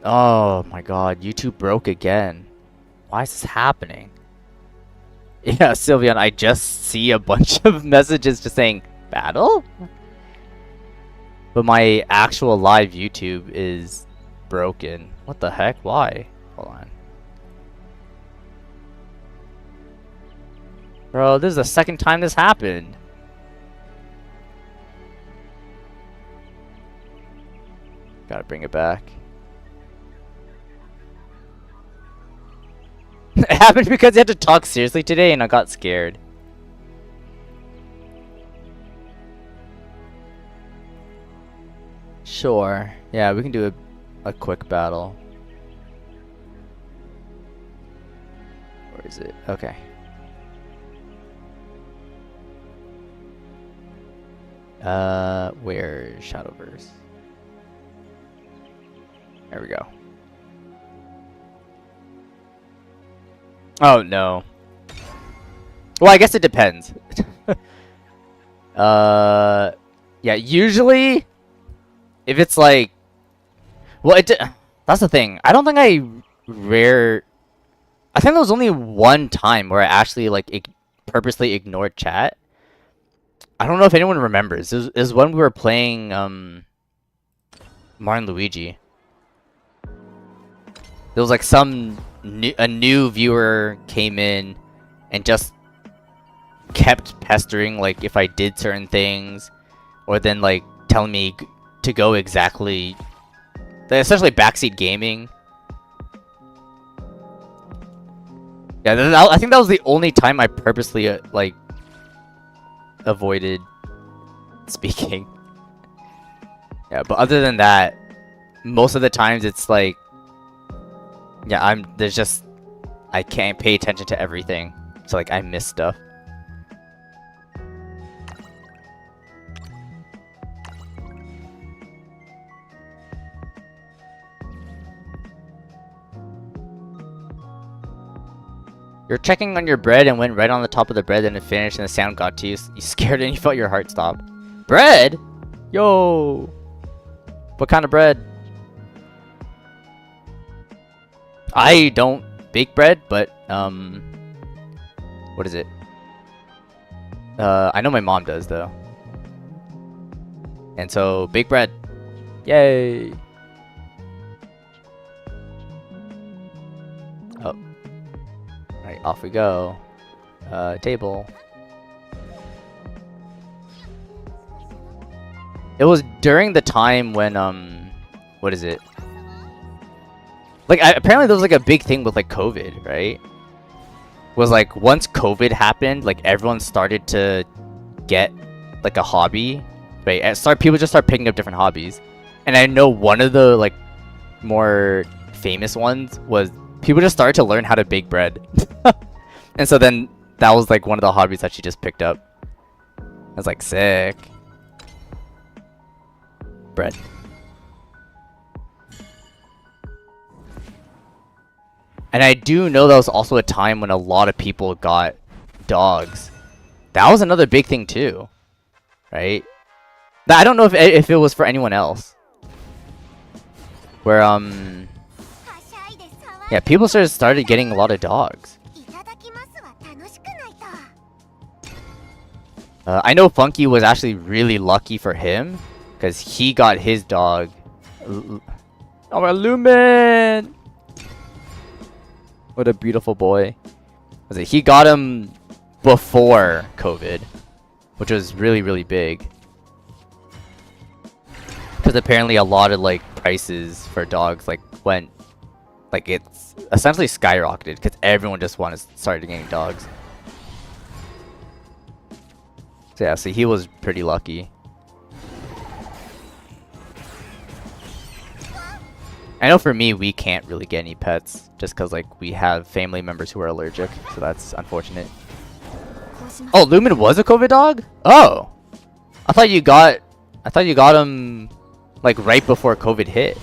S1: Oh my god, YouTube broke again. Why is this happening? Yeah, Sylvian, I just see a bunch of messages just saying, battle? But my actual live YouTube is broken. What the heck? Why? Hold on. Bro, this is the second time this happened. Gotta bring it back. It happened because you had to talk seriously today and I got scared. Sure. Yeah, we can do a quick battle. Where is it? Okay. Where's Shadowverse? There we go. Oh no. Well, I guess it depends. Yeah, usually if it's like, well, that's the thing. I don't think I think there was only one time where I actually like purposely ignored chat. I don't know if anyone remembers. It was when we were playing Mario and Luigi. There was like a new viewer came in and just kept pestering, like if I did certain things, or then like telling me to go exactly, essentially backseat gaming. Yeah, I think that was the only time I purposely like avoided speaking. Yeah, but other than that, most of the times it's like, yeah, I can't pay attention to everything, so like I miss stuff. You're checking on your bread and went right on the top of the bread, then it finished and the sound got to you. You scared and you felt your heart stop. Bread? Yo! What kind of bread? I don't bake bread, but, what is it? I know my mom does, though. And so, bake bread. Yay! Oh. Alright, off we go. Table. It was during the time when, what is it? Like, apparently there was like a big thing with like COVID, right? Was like, once COVID happened, like everyone started to get like a hobby, right? People just start picking up different hobbies. And I know one of the like more famous ones was people just started to learn how to bake bread. And so then that was like one of the hobbies that she just picked up. I was like, sick. Bread. And I do know that was also a time when a lot of people got dogs. That was another big thing too, right? I don't know if it was for anyone else. Where yeah, people started getting a lot of dogs. I know Funky was actually really lucky for him, because he got his dog. Oh my Lumen! What a beautiful boy. Was it? He got him before COVID, which was really, really big. Because apparently a lot of like prices for dogs like went, like it's essentially skyrocketed because everyone just started getting dogs. So yeah, so he was pretty lucky. I know for me, we can't really get any pets just because like we have family members who are allergic, so that's unfortunate. Oh, Lumen was a COVID dog? Oh, I thought you got him like right before COVID hit.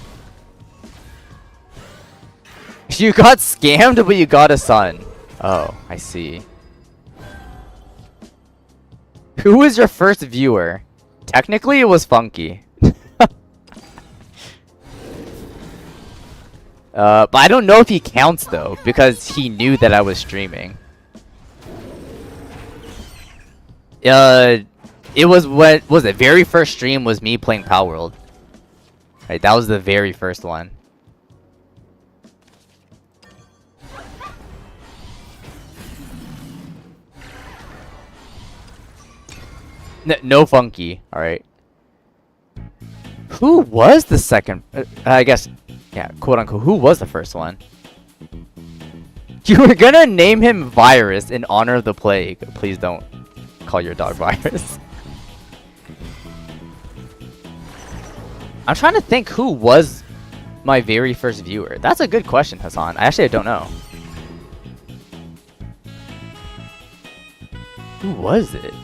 S1: You got scammed, but you got a son. Oh, I see. Who was your first viewer? Technically, it was Funky. But I don't know if he counts though, because he knew that I was streaming. It was the very first stream was me playing Power World. Right, that was the very first one. No Funky, alright. Who was the second? I guess, yeah, quote unquote, who was the first one? You were gonna name him Virus in honor of the plague. Please don't call your dog Virus. I'm trying to think who was my very first viewer. That's a good question, Hassan. I don't know. Who was it?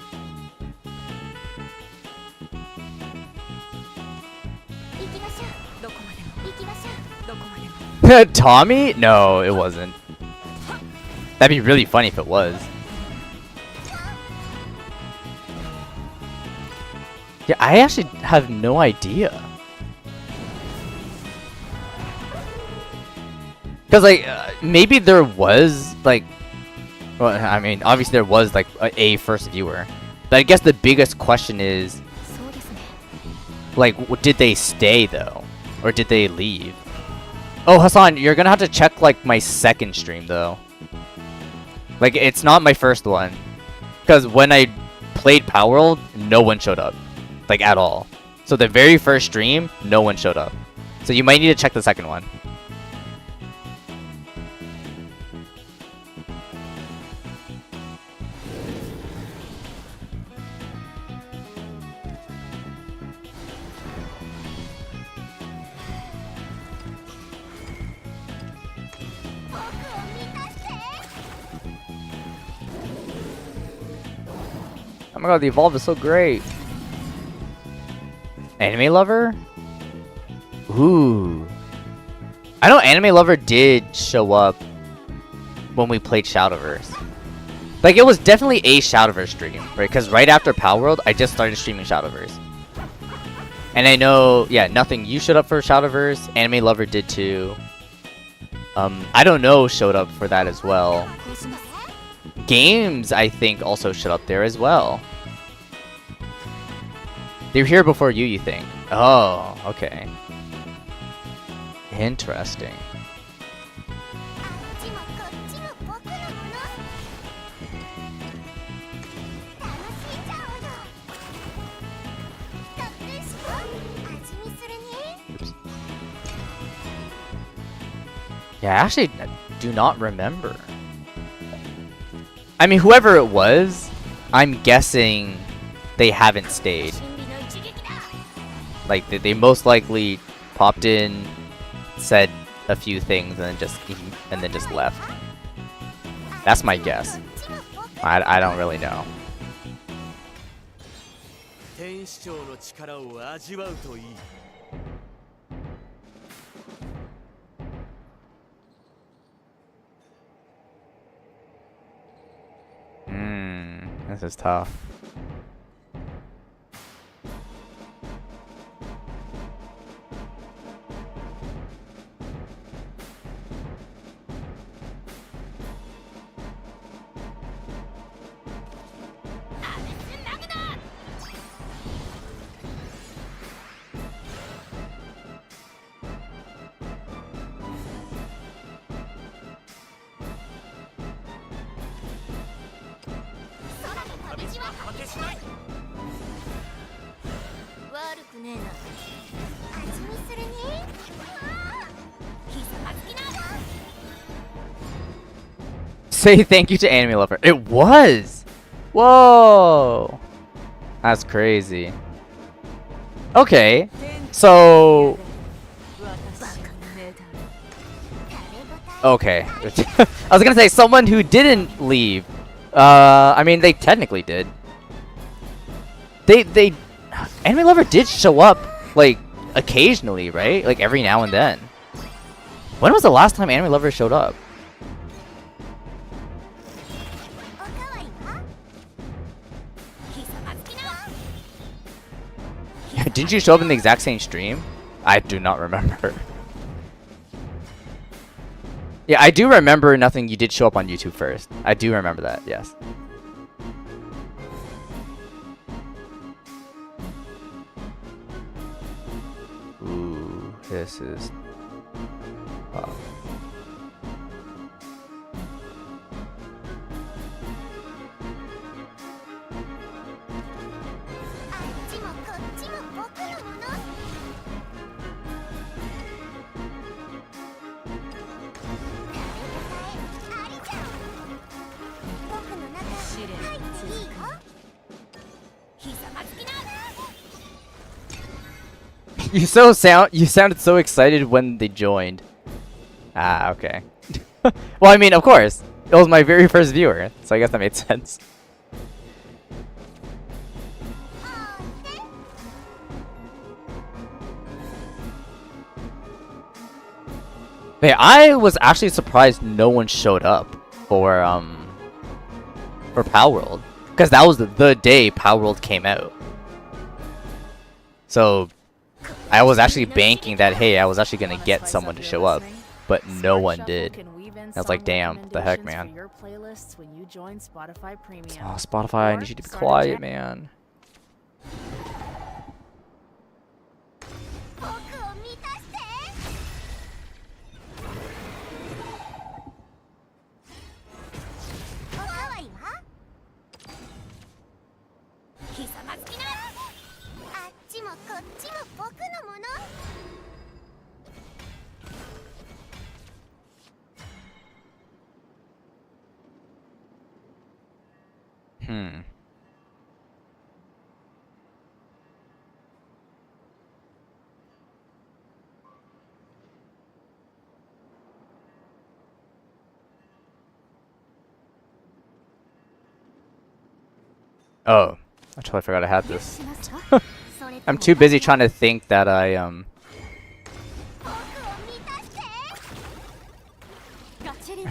S1: Tommy? No, it wasn't. That'd be really funny if it was. Yeah, I actually have no idea. Because, like, maybe there was, like... Well, I mean, obviously there was, like, a first viewer. But I guess the biggest question is... Like, did they stay, though? Or did they leave? Oh, Hassan, you're gonna have to check, like, my second stream, though. Like, it's not my first one. Because when I played Power World, no one showed up. Like, at all. So the very first stream, no one showed up. So you might need to check the second one. Oh my god, the evolve is so great. Anime Lover? Ooh. I know Anime Lover did show up when we played Shadowverse. Like, it was definitely a Shadowverse stream, right? Because right after Power World, I just started streaming Shadowverse. And I know, yeah, Nothing You showed up for Shadowverse. Anime Lover did too. I Don't Know showed up for that as well. Games, I think, also showed up there as well. They were here before you think? Oh, okay. Interesting. Oops. Yeah, I actually do not remember. I mean, whoever it was, I'm guessing they haven't stayed. Like, they most likely popped in, said a few things, and then just left. That's my guess. I don't really know. This is tough. Say thank you to Anime Lover. It was! Whoa! That's crazy. Okay. So... Okay. I was gonna say, someone who didn't leave. I mean, they technically did. They... Anime Lover did show up, like, occasionally, right? Like, every now and then. When was the last time Anime Lover showed up? Didn't you show up in the exact same stream? I do not remember. Yeah, I do remember Nothing. You did show up on YouTube first. I do remember that, yes. Ooh, this is... You sounded so excited when they joined. Ah, okay. Well, I mean, of course. It was my very first viewer, so I guess that made sense. Hey, I was actually surprised no one showed up for Power World, because that was the day Power World came out. So I was actually banking that, hey, I was actually gonna get someone to show up, but no one did. I was like, damn, what the heck, man. Oh, Spotify, I need you to be quiet, man. Oh, I totally forgot I had this. I'm too busy trying to think that I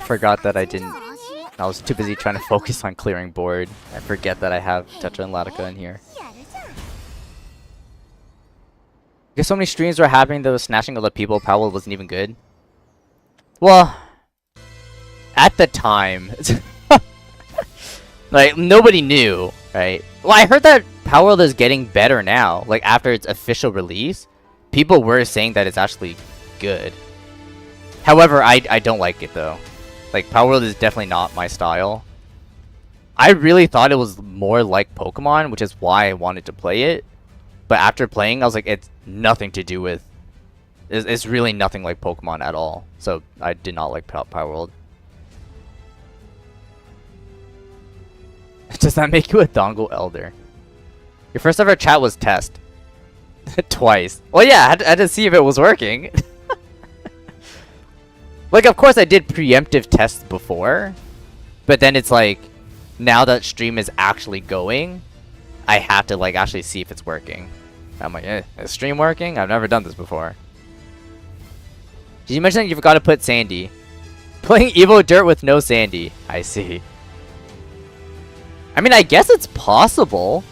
S1: forgot that I didn't. I was too busy trying to focus on clearing board. I forget that I have Tetra and Latica in here. Because so many streams were happening that was snatching other people, Power World wasn't even good. Well, at the time, like, nobody knew, right? Well, I heard that Power World is getting better now. Like, after its official release, people were saying that it's actually good. However, I don't like it, though. Like, Power World is definitely not my style. I really thought it was more like Pokemon, which is why I wanted to play it. But after playing, I was like, it's nothing to do with... It's really nothing like Pokemon at all. So, I did not like Power World. Does that make you a Dango Elder? Your first ever chat was test. Twice. Well, yeah, I had to see if it was working. Like, of course I did preemptive tests before. But then it's like, now that stream is actually going, I have to, like, actually see if it's working. I'm like, is stream working? I've never done this before. Did you mention that you forgot to put Sandy? Playing Evo Dirt with no Sandy. I see. I mean, I guess it's possible.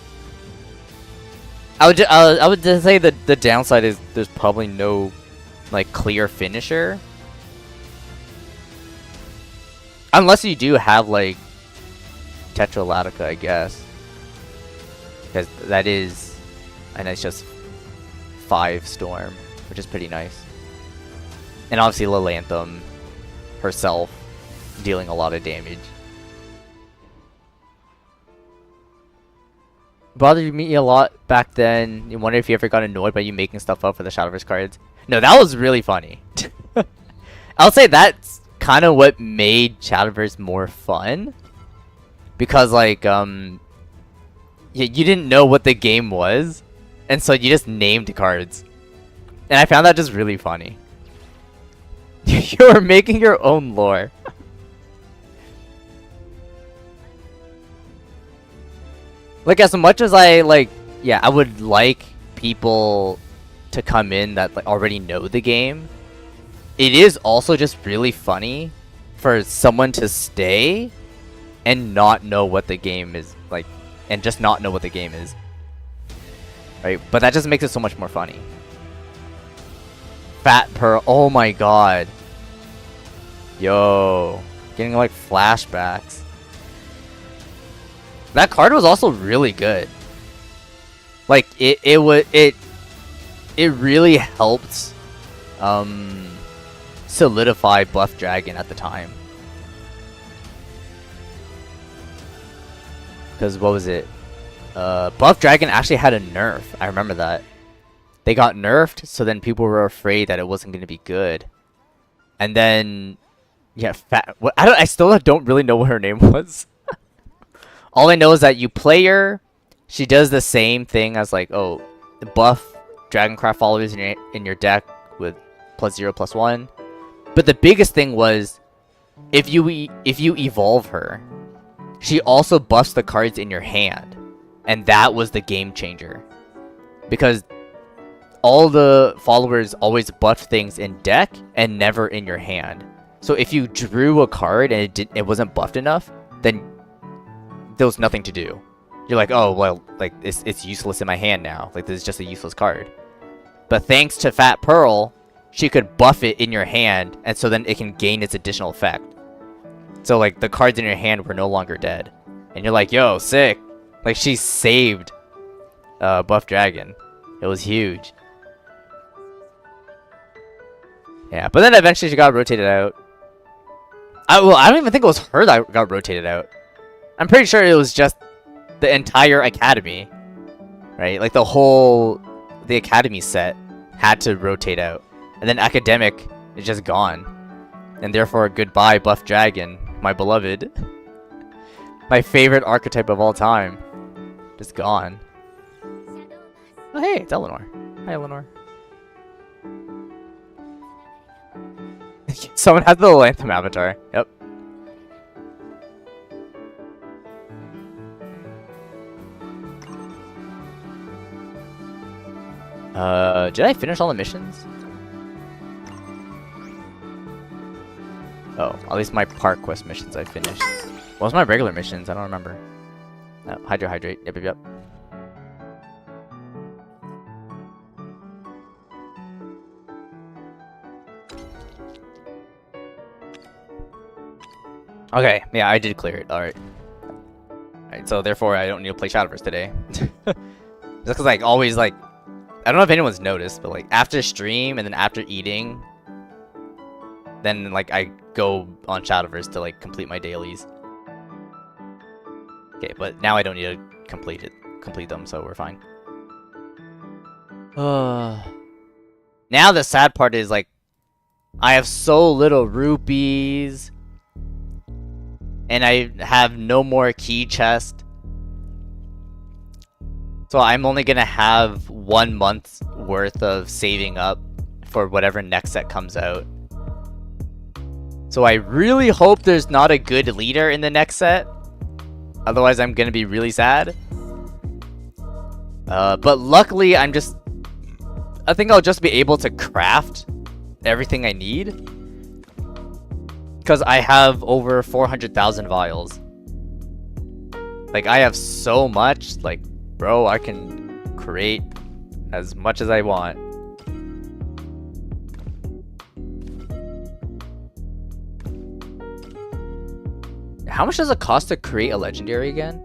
S1: I would just say that the downside is there's probably no, like, clear finisher. Unless you do have, like, Tetra Latica, I guess. Because that is a nice just 5 Storm, which is pretty nice. And obviously Lilanthem herself dealing a lot of damage. Bothered me a lot back then. You wonder if you ever got annoyed by you making stuff up for the Shadowverse cards. No, that was really funny. I'll say that's kind of what made Shadowverse more fun. Because, like, you didn't know what the game was. And so you just named cards. And I found that just really funny. You are making your own lore. Like, as much as I, like, yeah, I would like people to come in that, like, already know the game. It is also just really funny for someone to stay and not know what the game is, like, and just not know what the game is. Right? But that just makes it so much more funny. Fat Pearl, oh my god. Yo, getting, like, flashbacks. That card was also really good. Like, it really helped solidify Buff Dragon at the time. Because what was it? Buff Dragon actually had a nerf. I remember that. They got nerfed, so then people were afraid that it wasn't going to be good. And then, yeah, I still don't really know what her name was. All I know is that you play her, she does the same thing as, like, oh, the buff Dragoncraft followers in your deck with +0/+1. But the biggest thing was, if you evolve her, she also buffs the cards in your hand, and that was the game changer. Because all the followers always buff things in deck and never in your hand. So if you drew a card and it wasn't buffed enough, then there was nothing to do. You're like, oh well, like it's useless in my hand now. Like this is just a useless card. But thanks to Fat Pearl, she could buff it in your hand, and so then it can gain its additional effect. So like the cards in your hand were no longer dead, and you're like, yo, sick. Like she saved Buff Dragon. It was huge. Yeah, but then eventually she got rotated out. I don't even think it was her that got rotated out. I'm pretty sure it was just the entire academy, right? Like the academy set had to rotate out, and then academic is just gone, and therefore goodbye Buff Dragon, my beloved, my favorite archetype of all time, just gone. Oh hey, it's Eleanor. Hi Eleanor. Someone has the Lanthem avatar. Yep. Did I finish all the missions? Oh, at least my park quest missions I finished. What was my regular missions? I don't remember. Oh, hydrate. Yep. Okay, yeah, I did clear it. Alright. Alright, so therefore I don't need to play Shadowverse today. Just because, like, always, like, I don't know if anyone's noticed, but, like, after stream and then after eating, then, like, I go on Shadowverse to, like, complete my dailies. Okay, but now I don't need to complete them, so we're fine. Now the sad part is, like, I have so little rupees, and I have no more key chest. So I'm only gonna have 1 month's worth of saving up for whatever next set comes out. So I really hope there's not a good leader in the next set. Otherwise I'm gonna be really sad. But luckily I think I'll just be able to craft everything I need. Because I have over 400,000 vials. Like, I have so much. Like, bro, I can create as much as I want. How much does it cost to create a legendary again?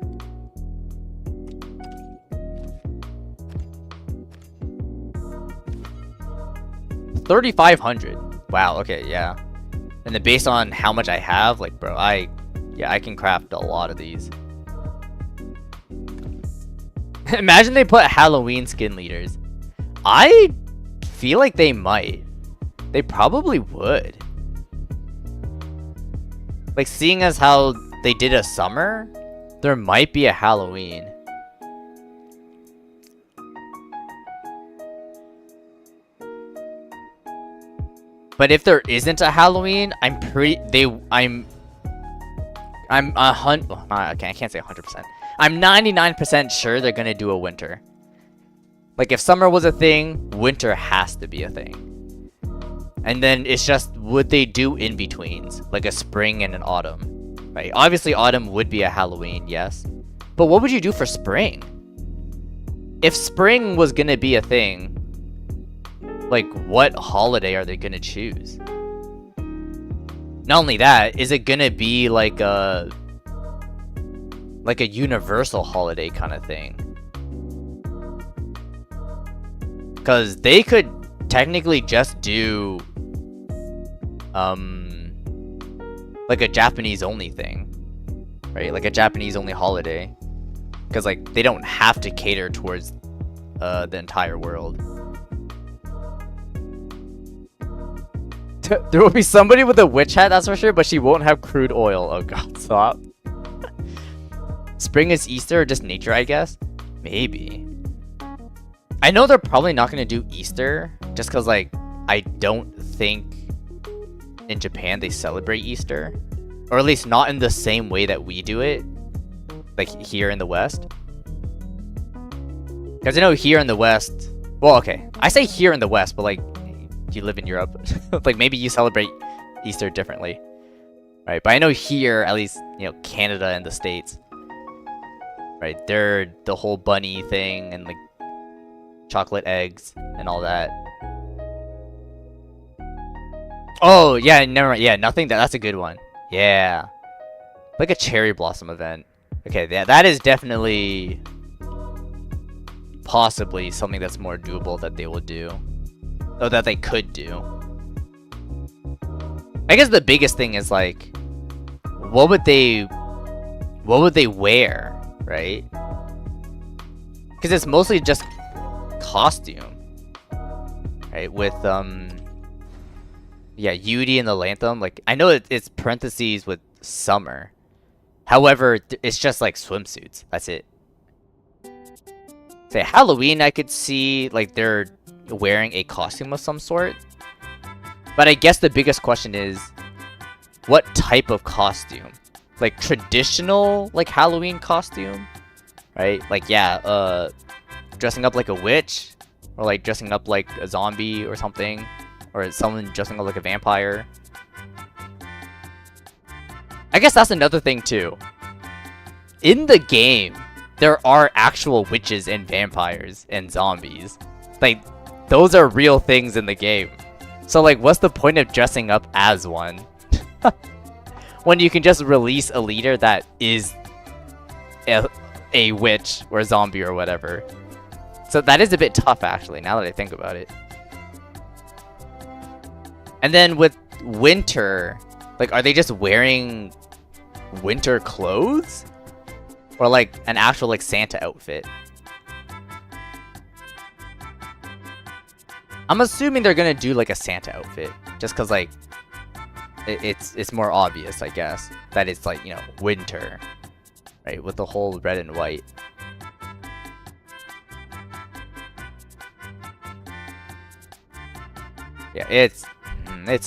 S1: $3,500. Wow, okay, yeah. And then based on how much I have, like, bro, I can craft a lot of these. Imagine they put Halloween skin leaders. I feel like they might. They probably would. Like, seeing as how they did a summer, there might be a Halloween. But if there isn't a Halloween, I can't say 100%. I'm 99% sure they're gonna do a winter. Like, if summer was a thing, winter has to be a thing. And then it's just, would they do in-betweens? Like a spring and an autumn, right? Obviously, autumn would be a Halloween, yes. But what would you do for spring? If spring was gonna be a thing, like, what holiday are they gonna choose? Not only that, is it gonna be like a universal holiday kind of thing? Because they could technically just do like a Japanese only thing, right? Like a Japanese only holiday, because, like, they don't have to cater towards the entire world. There will be somebody with a witch hat, that's for sure, but she won't have crude oil. Oh god, stop. Spring is Easter or just nature, I guess? Maybe. I know they're probably not going to do Easter, just because, like, I don't think in Japan they celebrate Easter. Or at least not in the same way that we do it, like here in the West. Because I know here in the West, Well, okay. I say here in the West, but like, you live in Europe. Like maybe you celebrate Easter differently, right? But I know here, at least, you know, Canada and the States, right? They're the whole bunny thing and like chocolate eggs and all that. Oh yeah, never mind. Yeah, nothing. That's a good one. Yeah, like a cherry blossom event. Okay, yeah, that is definitely possibly something that's more doable that they will do. Oh, that they could do. I guess the biggest thing is like, what would they wear, right? Because it's mostly just costume, right? With yeah, Yudi and the Lantham. Like I know it's parentheses with summer. However, it's just like swimsuits. That's it. Say Halloween, I could see like they're wearing a costume of some sort. But I guess the biggest question is, what type of costume? Like traditional like Halloween costume, right? Like yeah, dressing up like a witch, or like dressing up like a zombie or something, or someone dressing up like a vampire. I guess that's another thing too. In the game, there are actual witches and vampires and zombies. Like, those are real things in the game. So like, what's the point of dressing up as one? When you can just release a leader that is a witch or a zombie or whatever. So that is a bit tough actually, now that I think about it. And then with winter, like, are they just wearing winter clothes? Or like an actual like Santa outfit? I'm assuming they're gonna do like a Santa outfit, just cause like it's more obvious, I guess, that it's like, you know, winter, right, with the whole red and white. Yeah, it's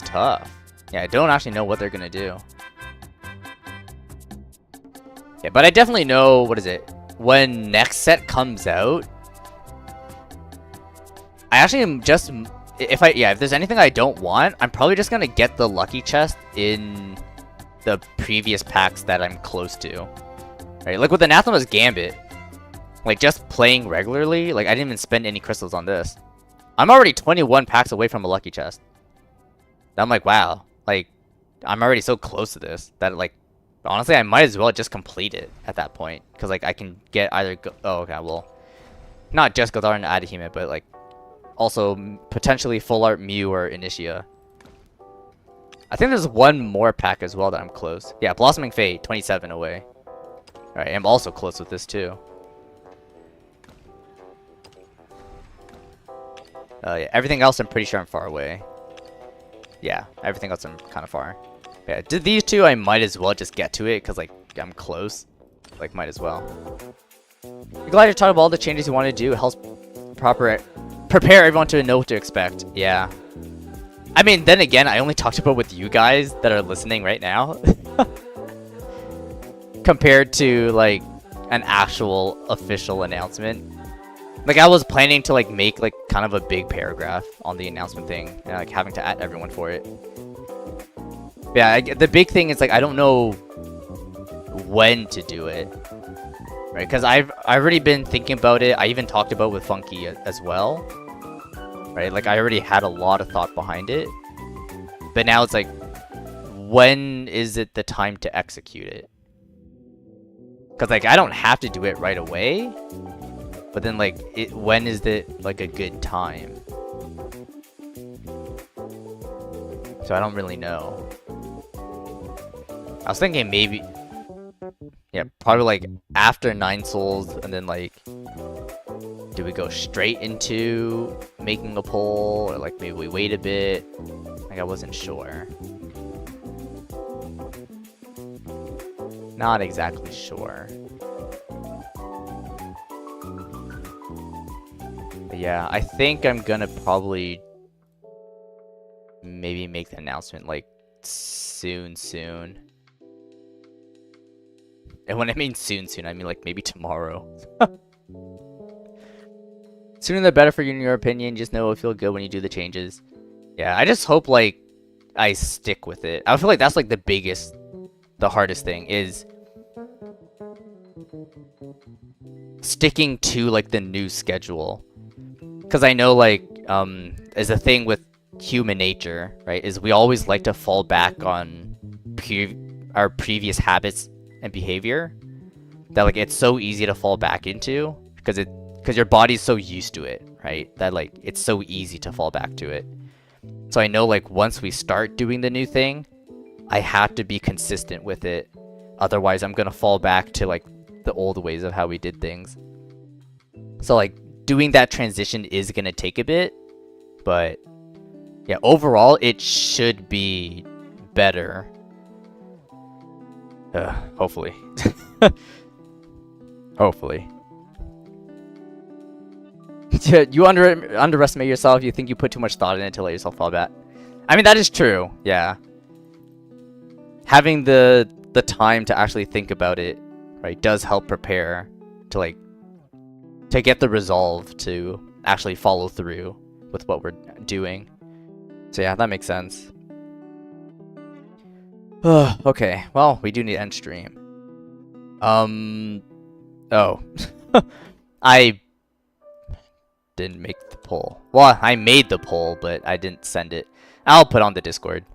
S1: tough. Yeah, I don't actually know what they're gonna do. Yeah, but I definitely know, what is it? When next set comes out, I actually am just, if there's anything I don't want, I'm probably just gonna get the lucky chest in the previous packs that I'm close to. Right, like with Anathema's Gambit, like just playing regularly, like I didn't even spend any crystals on this. I'm already 21 packs away from a lucky chest. I'm like, wow, like I'm already so close to this that like, honestly, I might as well just complete it at that point, because like I can get either oh okay, well, not just Godar and Adahime, but like also potentially full art Mew or Initia. I think there's one more pack as well that I'm close. Yeah, Blossoming Fate, 27 away. Alright, I'm also close with this too. Yeah, everything else I'm pretty sure I'm far away. Yeah, everything else I'm kind of far. Yeah, did these two I might as well just get to it because like I'm close. Like might as well. You're glad you're talking about all the changes you want to do. It helps prepare everyone to know what to expect. Yeah. I mean, then again, I only talked about with you guys that are listening right now. Compared to like an actual official announcement. Like I was planning to like make like kind of a big paragraph on the announcement thing and like having to add everyone for it. Yeah, the big thing is like I don't know when to do it, right? Because I've already been thinking about it. I even talked about it with Funky as well, right? Like I already had a lot of thought behind it, but now it's like, when is it the time to execute it? Because like I don't have to do it right away, but then like when is it like a good time? So I don't really know. I was thinking maybe, yeah, probably like after 9 Souls, and then like, do we go straight into making a poll, or like maybe we wait a bit? Like I wasn't sure. Not exactly sure. But yeah, I think I'm gonna probably maybe make the announcement like soon. And when I mean soon, I mean like maybe tomorrow. Sooner the better for you in your opinion. Just know it'll feel good when you do the changes. Yeah, I just hope like I stick with it. I feel like that's like the hardest thing is sticking to like the new schedule. Because I know like as a thing with human nature, right, is we always like to fall back on our previous habits and behavior. That like it's so easy to fall back into because your body's so used to it, right? That like it's so easy to fall back to it. So I know like once we start doing the new thing, I have to be consistent with it. Otherwise, I'm gonna fall back to like the old ways of how we did things. So like doing that transition is gonna take a bit, but yeah, overall it should be better. Hopefully. Hopefully. You underestimate yourself. You think you put too much thought in it to let yourself fall back. I mean, that is true. Yeah. Having the time to actually think about it, right, does help prepare to to get the resolve to actually follow through with what we're doing. So yeah, that makes sense. Okay, well, we do need end stream. Oh. I didn't make the poll. Well, I made the poll, but I didn't send it. I'll put on the Discord.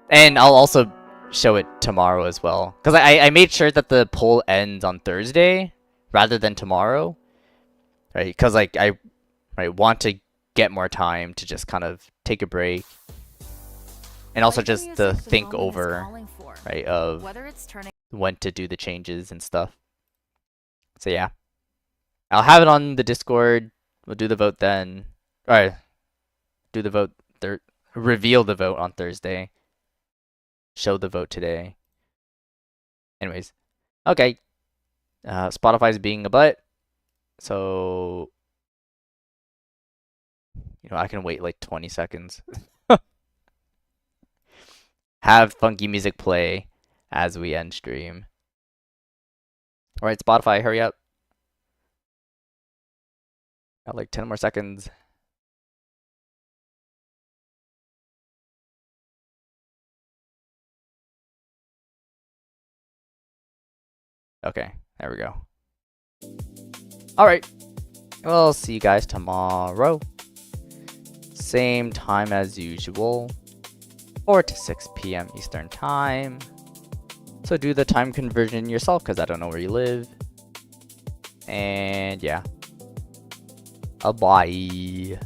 S1: And I'll also show it tomorrow as well. Because I made sure that the poll ends on Thursday rather than tomorrow. Right? Because like I want to get more time to just kind of take a break. And also just to think over, right, of when to do the changes and stuff. So yeah. I'll have it on the Discord. We'll do the vote then. Alright. Do the vote. Reveal the vote on Thursday. Show the vote today. Anyways. Okay. Spotify's being a butt. So, I can wait like 20 seconds. Have funky music play as we end stream. Alright, Spotify, hurry up. Got like 10 more seconds. Okay, there we go. Alright. We'll see you guys tomorrow. Same time as usual. 4 to 6 p.m. Eastern Time. So do the time conversion yourself because I don't know where you live. And yeah. Bye.